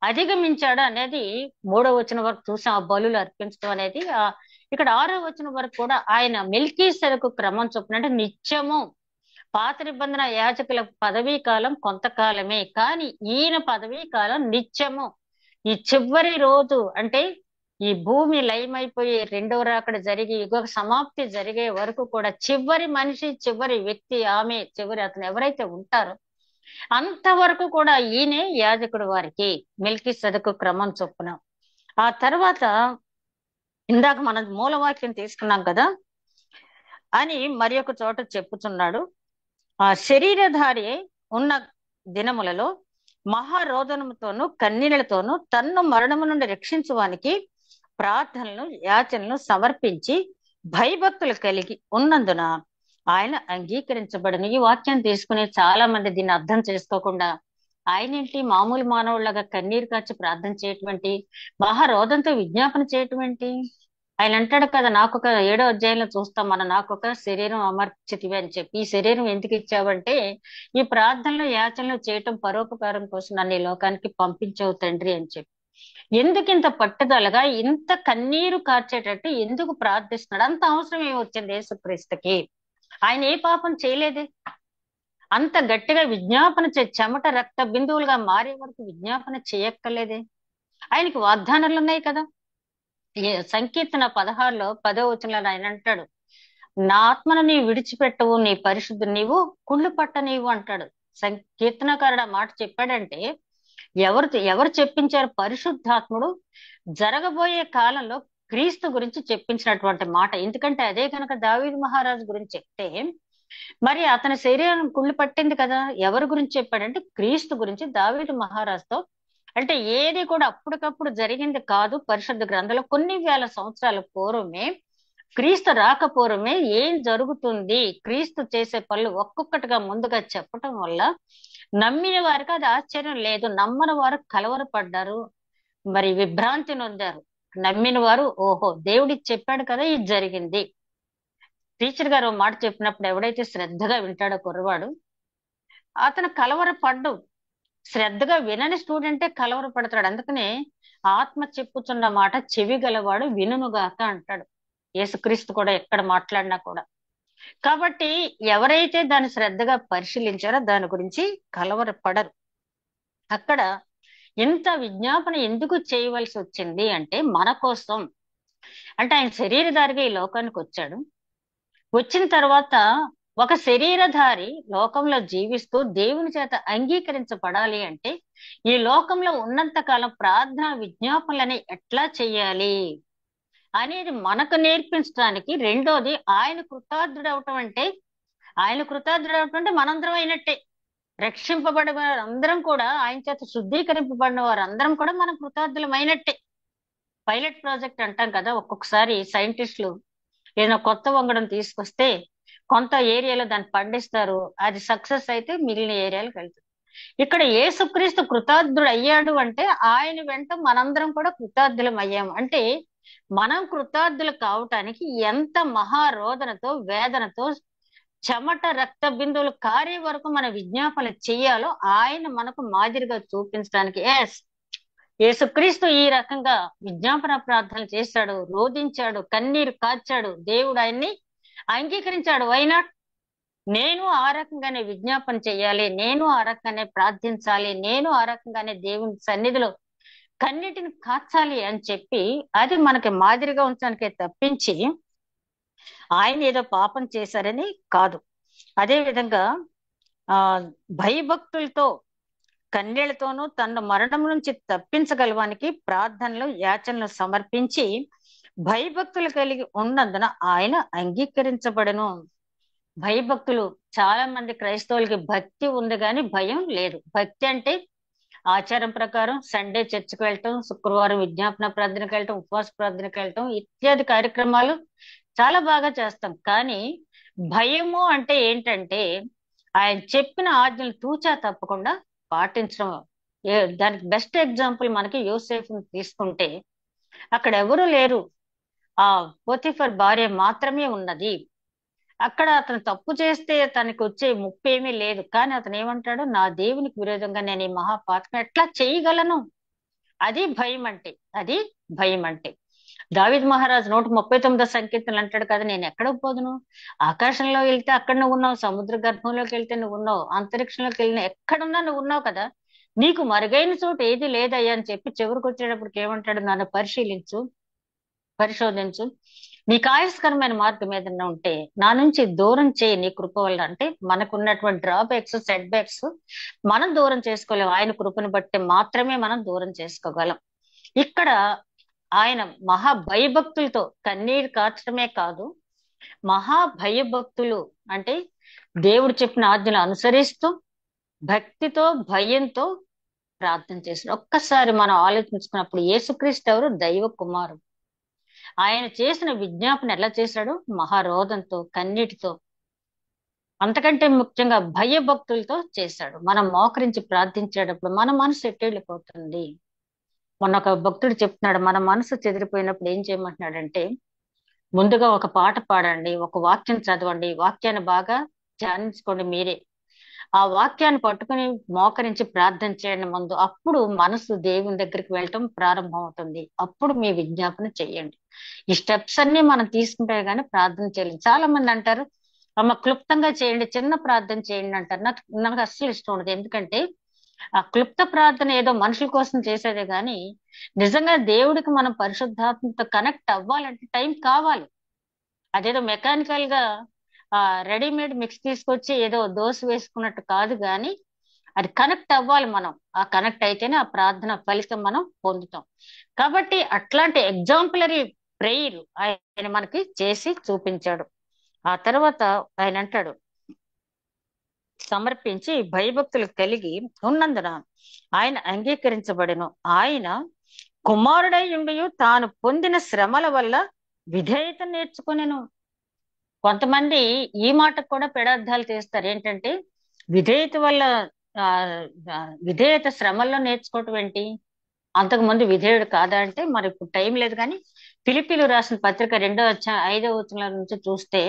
అధిగమించాడు అనేది 3వ వచనం వరకు చూసాం. ఆ బలులు అర్పించడం అనేది ఇక్కడ 6వ వచనం వరకు కూడా ఆయన మెల్కీసెదెకు క్రమం చొప్పున, అంటే నిత్యము. పాత నిబంధన యాజకుల పదవీ కాలం కొంతకాలమే, కానీ ఈయన పదవీ కాలం నిత్యము. ఈ చివరి రోజు అంటే ఈ భూమి లయమైపోయి రెండవ రాకడ జరిగి యుగ సమాప్తి జరిగే వరకు కూడా చివరి మనిషి, చివరి వ్యక్తి, ఆమె చివరి అతను ఎవరైతే ఉంటారో అంతవరకు కూడా ఈయనే యాజకుడు వారికి మెల్కీసెదెకు క్రమం చొప్పున. ఆ తర్వాత ఇందాక మనం మూలవాక్యం తీసుకున్నాం కదా అని మరి ఒక చోట చెప్పుచున్నాడు. ఆ శరీరధారి ఉన్న దినములలో మహారోదనముతోనూ కన్నీళ్లతోనూ తన్ను మరణము నుండి రక్షించువానికి ప్రార్థనలు యాచనలు సమర్పించి భయభక్తులు కలిగి ఉన్నందున ఆయన అంగీకరించబడను. ఈ వాక్యం తీసుకుని చాలా మంది దీన్ని అర్థం చేసుకోకుండా ఆయన ఏంటి మామూలు మానవుళ్ళగా కన్నీరు కాచి ప్రార్థన చేయటం, మహారోదంతో విజ్ఞాపన చేయటం. ఆయన అంటాడు కదా, నాకొక 7వ అధ్యాయంలో చూస్తాం మనం, నాకొక శరీరం అమర్చితివి అని చెప్పి. ఈ శరీరం ఎందుకు ఇచ్చావంటే ఈ ప్రార్థనలు యాచనలు చేయటం పరోపకారం కోసం నన్ను ఈ లోకానికి పంపించావు తండ్రి అని చెప్పి. ఎందుకు ఇంత పట్టుదలగా ఇంత కన్నీరు కార్చేటట్టు ఎందుకు ప్రార్థిస్తున్నాడు? అంత అవసరం ఏమొచ్చింది యేసుక్రీస్తుకి? ఆయన ఏ పాపం చేయలేదే. అంత గట్టిగా విజ్ఞాపన చెమట రక్త బిందువులుగా మారే వరకు విజ్ఞాపన చేయక్కర్లేదే. ఆయనకి వాగ్దానాలు ఉన్నాయి కదా. సంకీర్తన 16లో 10వ వచనంలో ఆయన అంటాడు, నా ఆత్మను నీవు విడిచిపెట్టవు, నీ పరిశుద్ధి నీవు కుళ్ళు పట్ట నీవు అంటాడు. కీర్తనకారుడు ఆ మాట చెప్పాడంటే ఎవరు చెప్పించారు? పరిశుద్ధాత్ముడు జరగబోయే కాలంలో క్రీస్తు గురించి చెప్పించినటువంటి మాట. ఎందుకంటే అదే కనుక దావీదు మహారాజు గురించి చెప్తే మరి అతని శరీరం కుళ్ళు పట్టింది కదా. ఎవరి గురించి చెప్పాడంటే క్రీస్తు గురించి దావీదు మహారాజుతో. అంటే ఏది కూడా అప్పటికప్పుడు జరిగింది కాదు. పరిశుద్ధ గ్రంథంలో కొన్ని వేల సంవత్సరాల పూర్వమే, క్రీస్తు రాకపూర్వమే ఏం జరుగుతుంది, క్రీస్తు చేసే పనులు ఒక్కొక్కటిగా ముందుగా చెప్పటం వల్ల నమ్మిన వారికి అది ఆశ్చర్యం లేదు, నమ్మని వారు కలవరపడ్డారు, మరి విభ్రాంతి నొందారు. నమ్మిన వారు ఓహో దేవుడికి చెప్పాడు కదా ఇది జరిగింది. టీచర్ గారు మాట చెప్పినప్పుడు ఎవడైతే శ్రద్ధగా వింటాడో కుర్రవాడు, అతను కలవరపడ్డు. శ్రద్ధగా వినని స్టూడెంటే కలవరపడతాడు. అందుకనే ఆత్మ చెప్పుచున్న మాట చెవి గలవాడు వినుగాక అంటాడు యేసుక్రీస్తు కూడా ఎక్కడ మాట్లాడినా కూడా. కాబట్టి ఎవరైతే దాన్ని శ్రద్ధగా పరిశీలించారో దాని గురించి కలవరపడరు. అక్కడ ఇంత విజ్ఞాపన ఎందుకు చేయవలసి వచ్చింది అంటే మన కోసం. అంటే ఆయన శరీరధారిగా ఈ లోకానికి వచ్చాడు. వచ్చిన తర్వాత ఒక శరీరధారి లోకంలో జీవిస్తూ దేవుని చేత అంగీకరించబడాలి అంటే ఈ లోకంలో ఉన్నంత కాలం ప్రార్థన విజ్ఞాపనలని ఎట్లా చెయ్యాలి అనేది మనకు నేర్పించడానికి. రెండోది ఆయన కృతార్థుడు అవటం అంటే, ఆయన కృతార్థుడు అవటం అంటే మనందరం అయినట్టే. రక్షింపబడిన వారందరం కూడా, ఆయన చేత శుద్ధీకరింపబడిన వారందరం కూడా మనం కృతార్థులం అయినట్టే. పైలట్ ప్రాజెక్ట్ అంటాం కదా, ఒక్కొక్కసారి సైంటిస్టులు ఏదైనా కొత్త వంగడం తీసుకొస్తే కొంత ఏరియాలో దాన్ని పండిస్తారు, అది సక్సెస్ అయితే మిగిలిన ఏరియాలకు వెళ్తుంది. ఇక్కడ యేసుక్రీస్తు కృతార్థుడు అయ్యాడు అంటే ఆయన వెంట మనందరం కూడా కృతార్థులం అయ్యాము. అంటే మనం కృతార్థులు కావటానికి ఎంత మహారోదనతో వేదనతో చెమట రక్త బిందువులు కారే వరకు మన విజ్ఞాపన చెయ్యాలో ఆయన మనకు మాదిరిగా చూపించడానికి. యేసుక్రీస్తు ఈ రకంగా విజ్ఞాపన ప్రార్థనలు చేశాడు, రోధించాడు, కన్నీరు కాచాడు. దేవుడు ఆయన్ని అంగీకరించాడు. వైనాట్ నేను ఆ రకంగానే విజ్ఞాపన చెయ్యాలి, నేను ఆ రకంగానే ప్రార్థించాలి, నేను ఆ రకంగానే దేవుని సన్నిధిలో కన్నిటిని కాచాలి అని చెప్పి అది మనకి మాదిరిగా ఉంచడానికే తప్పించి ఆయన ఏదో పాపం చేశారని కాదు. అదే విధంగా భయభక్తులతో కన్నీళ్లతోనూ తన మరణం నుంచి తప్పించగలవానికి ప్రార్థనలు యాచనలు సమర్పించి భయభక్తులు కలిగి ఉన్నందున ఆయన అంగీకరించబడను. భయభక్తులు, చాలా మంది క్రైస్తవులకి భక్తి ఉంది కానీ భయం లేదు. భక్తి అంటే ఆచారం ప్రకారం సండే చర్చికి వెళ్ళటం, శుక్రవారం విజ్ఞాపన ప్రార్థనకి వెళ్ళటం, ఉపవాస ప్రార్థనకి వెళ్ళటం ఇత్యాది కార్యక్రమాలు చాలా బాగా చేస్తాం. కానీ భయము అంటే ఏంటంటే ఆయన చెప్పిన ఆజ్ఞలు తూచా తప్పకుండా పాటించడం. దానికి బెస్ట్ ఎగ్జాంపుల్ మనకి యోసేఫ్ని తీసుకుంటే, అక్కడ ఎవరు లేరు, ఆ పోతిఫర్ భార్య మాత్రమే ఉన్నది. అక్కడ అతను తప్పు చేస్తే తనకి వచ్చే ముప్పు ఏమీ లేదు. కానీ అతను ఏమంటాడు, నా దేవునికి విరోధంగా నేను ఈ మహాపాతకం ఎట్లా చేయగలను? అది భయం అంటే, అది భయం అంటే. దావీద్ మహారాజు 139 సంకీర్తనలు అంటాడు కదా, నేను ఎక్కడికి పోదును? ఆకాశంలో వెళ్తే అక్కడ నువ్వు ఉన్నావు, సముద్ర గర్భంలోకి వెళ్తే నువ్వు ఉన్నావు, అంతరిక్షంలోకి వెళ్ళినా ఎక్కడున్నా నువ్వు ఉన్నావు కదా, నీకు మరుగైన చోటు ఏది లేదయ్యా అని చెప్పి చివరికి వచ్చేటప్పటికి ఏమంటాడు, నన్ను పరిశోధించు, నీకు ఆయాస్కరమైన మార్గం ఏదన్నా ఉంటే నా నుంచి దూరం చేయి నీ కృప వల్ల. అంటే మనకున్నటువంటి డ్రాబ్యాక్స్, సెట్ బ్యాక్స్ మనం దూరం చేసుకోలేం, ఆయన కృపను బట్టి మాత్రమే మనం దూరం చేసుకోగలం. ఇక్కడ ఆయన మహా భయభక్తులతో కన్నీరు కార్చడమే కాదు, మహా భయభక్తులు అంటే దేవుడు చెప్పిన ఆజ్ఞలు అనుసరిస్తూ భక్తితో భయంతో ప్రార్థన చేసిన. ఒక్కసారి మనం ఆలోచించుకున్నప్పుడు యేసుక్రీస్తు ఎవరు? దైవ కుమారుడు. ఆయన చేసిన విజ్ఞాపన ఎలా చేశాడు? మహారోధంతో, కన్నీటితో, అంతకంటే ముఖ్యంగా భయభక్తులతో చేశాడు. మనం మోకరించి ప్రార్థించేటప్పుడు మన మనసు ఎట్టెళ్ళిపోతుంది. మొన్న ఒక భక్తుడు చెప్తున్నాడు, మన మనసు చెదిరిపోయినప్పుడు ఏం చేయమంటున్నాడంటే, ముందుగా ఒక పాట పాడండి, ఒక వాక్యం చదవండి, వాక్యాన్ని బాగా ధ్యానించుకోండి మీరే. ఆ వాక్యాన్ని పట్టుకుని మోకరించి ప్రార్థన చేయండి ముందు. అప్పుడు మనసు దేవుని దగ్గరికి వెళ్ళటం ప్రారంభం అవుతుంది. అప్పుడు మీ విజ్ఞాపన చెయ్యండి. ఈ స్టెప్స్ అన్ని మనం తీసుకుంటే గానీ ప్రార్థన చేయలేదు. చాలా మంది అంటారు, అమ్మ క్లుప్తంగా చేయండి, చిన్న ప్రార్థన చేయండి అంటారు. నాకు అస్సలు ఇష్టం ఉండదు. ఎందుకంటే ఆ క్లుప్త ప్రార్థన ఏదో మనుషుల కోసం చేసేదే గాని నిజంగా దేవుడికి మనం పరిశుద్ధాత్మతో కనెక్ట్ అవ్వాలంటే టైం కావాలి. అదేదో మెకానికల్ గా రెడీమేడ్ మిక్స్ తీసుకొచ్చి ఏదో దోశ వేసుకున్నట్టు కాదు, కానీ అది కనెక్ట్ అవ్వాలి. మనం ఆ కనెక్ట్ అయితేనే ఆ ప్రార్థన ఫలితం మనం పొందుతాం. కాబట్టి అట్లాంటి ఎగ్జాంపులరీ ప్రేయర్ ఆయన మనకి చేసి చూపించాడు. ఆ తర్వాత ఆయన అంటాడు, సమర్పించి భయభక్తులు కలిగి ఉన్నందున ఆయన అంగీకరించబడెను. ఆయన కుమారుడై ఉండి తాను పొందిన శ్రమల వల్ల విధేయత నేర్చుకునేను. కొంతమంది ఈ మాటకు కూడా పెడార్థాలు తీస్తారు. ఏంటంటే విధేయత వల్ల ఆ విధేయత శ్రమల్లో నేర్చుకోవటం ఏంటి? అంతకుముందు విధేయుడు కాదా అంటే, మరి ఇప్పుడు టైం లేదు. కానీ ఫిలిప్పీలు రాసిన పత్రిక 2వ అధ్యాయం 5వ వచనం నుంచి చూస్తే,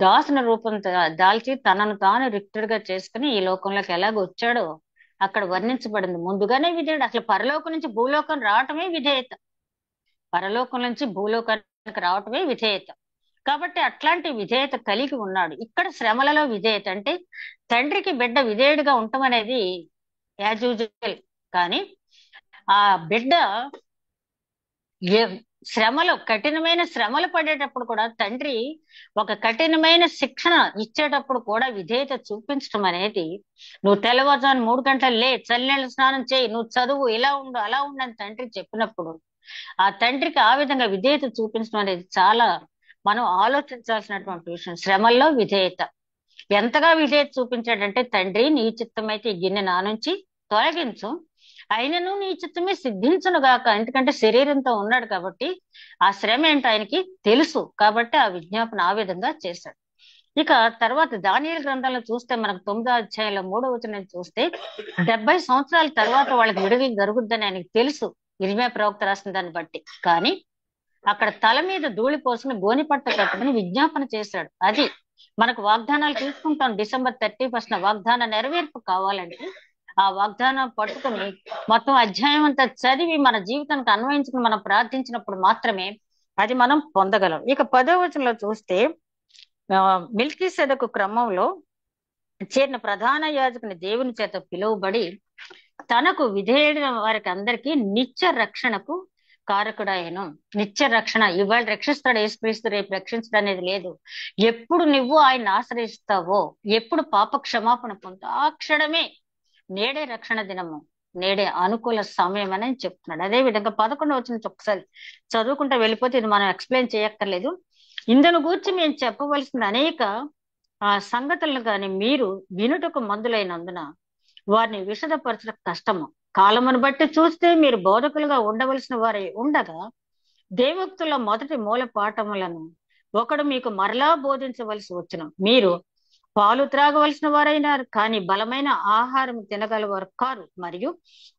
దాసుని రూపం దాల్చి తనను తాను రిక్తుడిగా చేసుకుని ఈ లోకంలోకి ఎలాగ వచ్చాడో అక్కడ వర్ణించబడింది. ముందుగానే విధేయుడు. అసలు పరలోకం నుంచి భూలోకం రావటమే విధేయత. పరలోకం నుంచి భూలోకానికి రావటమే విధేయత. కాబట్టి అట్లాంటి విధేయత కలిగి ఉన్నాడు. ఇక్కడ శ్రమలలో విధేయత అంటే తండ్రికి బిడ్డ విధేయుడిగా ఉండటం అనేది యాజ్ యూజువల్. కానీ ఆ బిడ్డ శ్రమలు, కఠినమైన శ్రమలు పడేటప్పుడు కూడా తండ్రి ఒక కఠినమైన శిక్షణ ఇచ్చేటప్పుడు కూడా విధేయత చూపించడం అనేది, నువ్వు తెల్లవారుజామున 3 గంటలు లే, చల్లనీళ్ళ స్నానం చేయి, నువ్వు చదువు, ఇలా ఉండు అలా ఉండు అని తండ్రి చెప్పినప్పుడు ఆ తండ్రికి ఆ విధంగా విధేయత చూపించడం అనేది చాలా మనం ఆలోచించాల్సినటువంటి విషయం. శ్రమల్లో విధేయత. ఎంతగా విధేయత చూపించాడంటే, తండ్రి నీ చిత్తమైతే ఈ గిన్నె నా నుంచి తొలగించు, ఆయనను నీ చిత్తమే సిద్ధించును గాక. ఎందుకంటే శరీరంతో ఉన్నాడు కాబట్టి ఆ శ్రమ ఏంటో ఆయనకి తెలుసు. కాబట్టి ఆ విజ్ఞాపన ఆ విధంగా చేశాడు. ఇక తర్వాత దానియేలు గ్రంథంలో చూస్తే మనకు 9వ అధ్యాయంలో 3వ వచనం చూస్తే, 70 సంవత్సరాల తర్వాత వాళ్ళకి విడుదల జరుగుద్దని ఆయనకి తెలుసు, ఇర్మీయా ప్రవక్త రాసిన దాన్ని బట్టి. కానీ అక్కడ తల మీద ధూళి పోసుకుని గోనిపట్ట కట్టుకుని విజ్ఞాపన చేశాడు. అది మనకు వాగ్దానాలు తీసుకుంటాం. డిసెంబర్ 31న వాగ్దాన నెరవేర్పు కావాలంటే ఆ వాగ్దానం పట్టుకుని మొత్తం అధ్యాయం అంతా చదివి మన జీవితానికి అన్వయించుకుని మనం ప్రార్థించినప్పుడు మాత్రమే అది మనం పొందగలం. ఇక 10వ వచనంలో చూస్తే, మెల్కీసెదెకు క్రమంలో చేరిన ప్రధాన యాజకుని దేవుని చేత పిలువబడి తనకు విధేయుడైన వారికి అందరికీ నిత్య రక్షణకు కారకుడాయను. నిత్య రక్షణ. ఇవాళ రక్షిస్తాడు యేసుక్రీస్తు, రేపు రక్షించడం అనేది లేదు. ఎప్పుడు నువ్వు ఆయన ఆశ్రయిస్తావో, ఎప్పుడు పాప క్షమాపణ పొందుతావో ఆ క్షణమే నేడే రక్షణ దినము, నేడే అనుకూల సమయం అని చెప్తున్నాడు. అదే విధంగా 11 వచ్చిన ఒకసారి చదువుకుంటా వెళ్ళిపోతే ఇది మనం ఎక్స్ప్లెయిన్ చేయక్కర్లేదు. ఇందును గూర్చి మేము చెప్పవలసిన అనేక సంగతులను కానీ మీరు వినుటకు మందులైనందున వారిని విశదపరచడం కష్టము. కాలమును బట్టి చూస్తే మీరు బోధకులుగా ఉండవలసిన వారై ఉండగా దేవోక్తుల మొదటి మూల పాఠములను ఒకడు మీకు మరలా బోధించవలసి వచ్చును. మీరు పాలు త్రాగవలసిన వారైనారు, కానీ బలమైన ఆహారం తినగలవారు కారు. మరియు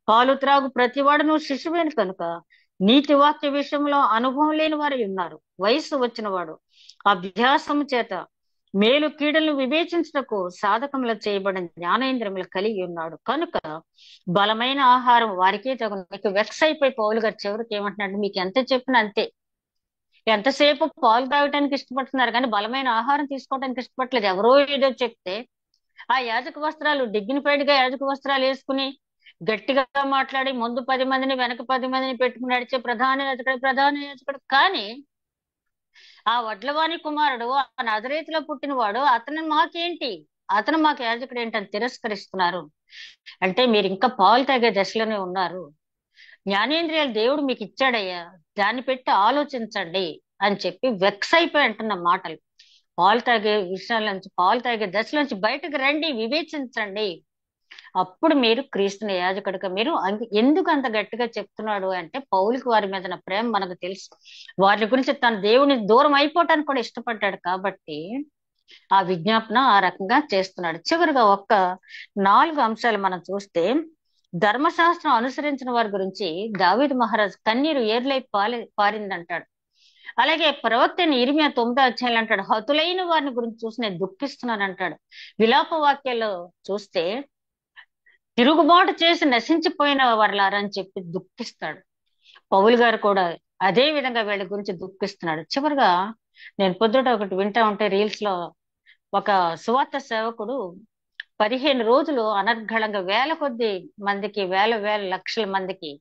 పాలు త్రాగు ప్రతివాడును శిశువేను కనుక నీతి వాక్య విషయంలో అనుభవం లేని వారు ఉన్నారు. వయస్సు వచ్చిన వాడు అభ్యాసము చేత మేలు కీడులను వివేచించుటకు సాధకములు చేయబడిన జ్ఞానేంద్రములు కలిగి ఉన్నాడు కనుక బలమైన ఆహారం వారికే తగు. మీకు వెక్స్ అయిపోయి పౌలు గారు చివరికి ఏమంటున్నాడు, మీకు ఎంత చెప్పినా అంతే. ఎంతసేపు పాలు తాగటానికి ఇష్టపడుతున్నారు కానీ బలమైన ఆహారం తీసుకోవడానికి ఇష్టపడలేదు. ఎవరో ఏదో చెప్తే ఆ యాజక వస్త్రాలు డిగ్నిఫైడ్ గా యాజక వస్త్రాలు వేసుకుని గట్టిగా మాట్లాడి ముందు 10 మందిని వెనక 10 మందిని పెట్టుకుని నడిచే ప్రధాన యాజకుడు కానీ ఆ వడ్లవాణి కుమారుడు, ఆ నజరేతులో పుట్టినవాడు, అతను మాకేంటి, అతను మాకు యాజకుడు ఏంటని తిరస్కరిస్తున్నారు. అంటే మీరు ఇంకా పాలు తాగే దశలోనే ఉన్నారు. జ్ఞానేంద్రియాలు దేవుడు మీకు ఇచ్చాడయ్యా, దాన్ని పెట్టి ఆలోచించండి అని చెప్పి వెక్స్ అయిపోయి అంటున్న మాటలు. పాలు తాగే విషయాల నుంచి, పాలు తాగే దశలోంచి బయటకు రండి, వివేచించండి. అప్పుడు మీరు క్రీస్తుని యాజకుడిగా మీరు ఎందుకు అంత గట్టిగా చెప్తున్నాడు అంటే పౌలుకి వారి మీద ప్రేమ మనకు తెలుసు. వారి గురించి తన దేవుని దూరం అయిపోవటానికి కూడా ఇష్టపడ్డాడు కాబట్టి ఆ విజ్ఞాపన ఆ రకంగా చేస్తున్నాడు. చివరిగా 4 అంశాలు మనం చూస్తే, ధర్మశాస్త్రం అనుసరించిన వారి గురించి దావీదు మహారాజు కన్నీరు ఏర్లై పారిందంటాడు. అలాగే ప్రవక్త ఇర్మియా 9వ అధ్యాయంలో అంటాడు, హతులైన వారిని గురించి చూసి నేను దుఃఖిస్తున్నాను అంటాడు. విలాప వాక్యాల్లో చూస్తే తిరుగుబాటు చేసి నశించిపోయిన వారులారా అని చెప్పి దుఃఖిస్తాడు. పౌలు గారు కూడా అదే విధంగా వీళ్ళ గురించి దుఃఖిస్తున్నాడు. చివరిగా నేను పొద్దుట ఒకటి వింటా ఉంటే రీల్స్ లో ఒక సువార్త సేవకుడు 15 రోజులు అనర్గళంగా వేల కొద్ది మందికి, వేల లక్షల మందికి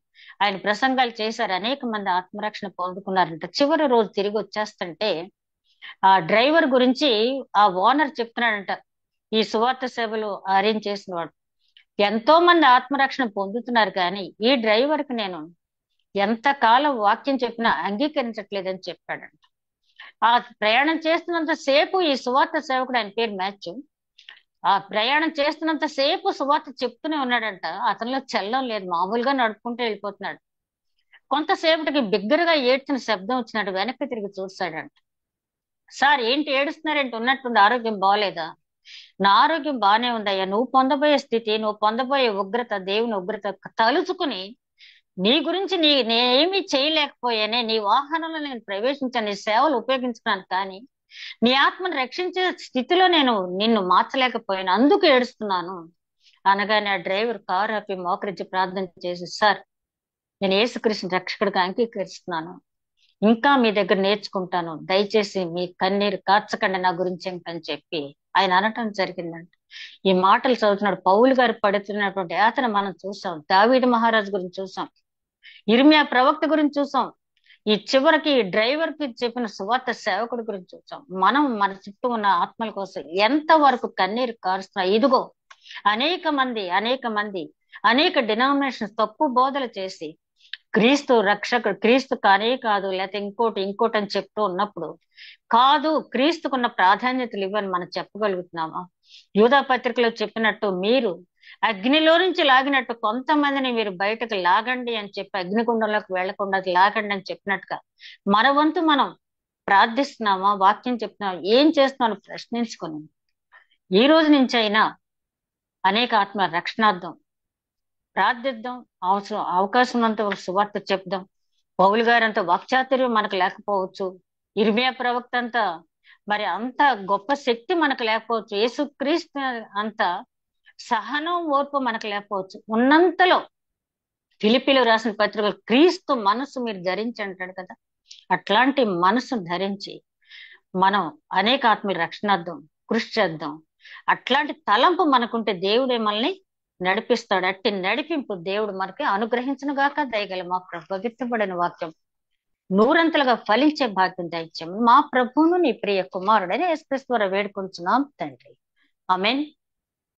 ఆయన ప్రసంగాలు చేశారు. అనేక మంది ఆత్మరక్షణ పొందుకున్నారంట. చివరి రోజు తిరిగి వచ్చేస్తుంటే ఆ డ్రైవర్ గురించి ఆ ఓనర్ చెప్తున్నాడంట, ఈ సువార్త సేవలు అరేంజ్ చేసిన వాడు, ఎంతో మంది ఆత్మరక్షణ పొందుతున్నారు కానీ ఈ డ్రైవర్ కి నేను ఎంతకాలం వాక్యం చెప్పినా అంగీకరించట్లేదని చెప్పాడంట. ఆ ప్రయాణం చేస్తున్నంత సేపు ఈ సువార్త సేవకుడు, ఆయన పేరు మ్యాథ్యూ, ఆ ప్రయాణం చేస్తున్నంత సేపు సువార్త చెప్తూనే ఉన్నాడంట. అతనిలో చల్లం లేదు, మామూలుగా నడుపుకుంటూ వెళ్ళిపోతున్నాడు. కొంతసేపటికి బిగ్గరగా ఏడ్చిన శబ్దం వచ్చినట్టు వెనక్కి తిరిగి చూస్తాడంట. సార్ ఏంటి ఏడుస్తున్నారేంటి, ఉన్నట్టుండి ఆరోగ్యం బాగోలేదా? నా ఆరోగ్యం బాగానే ఉందయ్యా, నువ్వు పొందబోయే స్థితి, నువ్వు పొందబోయే ఉగ్రత, దేవుని ఉగ్రత తలుచుకుని నీ గురించి నేనేమీ చేయలేకపోయానే, నీ వాహనంలో నేను ప్రవేశించాను, నీ సేవలు ఉపయోగించుకున్నాను, కానీ నీ ఆత్మను రక్షించే స్థితిలో నేను నిన్ను మార్చలేకపోయాను, అందుకు ఏడుస్తున్నాను అనగానే ఆ డ్రైవర్ కారు ఆపి మోకరించి ప్రార్థన చేసి, సార్ నేను యేసుక్రీస్తుని రక్షకుడిగా అంగీకరిస్తున్నాను, ఇంకా మీ దగ్గర నేర్చుకుంటాను, దయచేసి మీ కన్నీరు కార్చకండి నా గురించి అని చెప్పి ఆయన అనటం జరిగిందంట. ఈ మాటలు చదువుతున్నాడు. పౌలు గారు పడుతున్నటువంటి యాతన మనం చూసాం, దావీదు మహారాజు గురించి చూసాం, ఇర్మియా ప్రవక్త గురించి చూసాం, ఈ చివరికి డ్రైవర్ కి చెప్పిన సువార్త సేవకుడి గురించి చూసాం. మనం మన చుట్టూ ఉన్న ఆత్మల కోసం ఎంత వరకు కన్నీరు కారుస్తున్నాం. ఇదిగో అనేక మంది అనేక డినామినేషన్స్ తప్పు బోధలు చేసి క్రీస్తు రక్షకుడు, క్రీస్తు కానే కాదు, లేకపోతే ఇంకోటి అని చెప్తూ ఉన్నప్పుడు కాదు, క్రీస్తుకున్న ప్రాధాన్యతలు ఇవ్వని మనం చెప్పగలుగుతున్నామా? యూదా పత్రికలో చెప్పినట్టు మీరు అగ్నిలో నుంచి లాగినట్టు కొంతమందిని మీరు బయటకు లాగండి అని చెప్పి, అగ్నిగుండంలోకి వెళ్లకుండా లాగండి అని చెప్పినట్టుగా మన వంతు మనం ప్రార్థిస్తున్నామా, వాక్యం చెప్తున్నామా, ఏం చేస్తున్నామని ప్రశ్నించుకొని ఈ రోజు నుంచి అయినా అనేక ఆత్మ రక్షణార్థం ప్రార్థిద్దాం. అవకాశం అంతా ఒక సువార్త చెప్దాం. పౌలు గారంత వాక్చాతుర్యం మనకు లేకపోవచ్చు, ఇర్మియా ప్రవక్త అంతా మరి అంత గొప్ప శక్తి మనకు లేకపోవచ్చు, యేసుక్రీస్తు అంత సహనం ఓర్పు మనకు లేకపోవచ్చు. ఉన్నంతలో ఫిలిప్పీలో రాసిన పత్రికలు క్రీస్తు మనసు మీరు ధరించి అంటాడు కదా, అట్లాంటి మనసు ధరించి మనం అనేక ఆత్మీయ రక్షణార్థం కృషి చేద్దాం. అట్లాంటి తలంపు మనకుంటే దేవుడే మనల్ని నడిపిస్తాడు. అట్టి నడిపింపు దేవుడు మనకి అనుగ్రహించిన గాక దయగల మా ప్రభు విత్తబడిన వాక్యం నూరంతలుగా ఫలించే భాగ్యం దయచేయమని మా ప్రభువును నీ ప్రియ కుమారుడని యేసుక్రీస్తు ద్వారా వేడుకొంచున్నాం తండ్రి. ఆమేన్.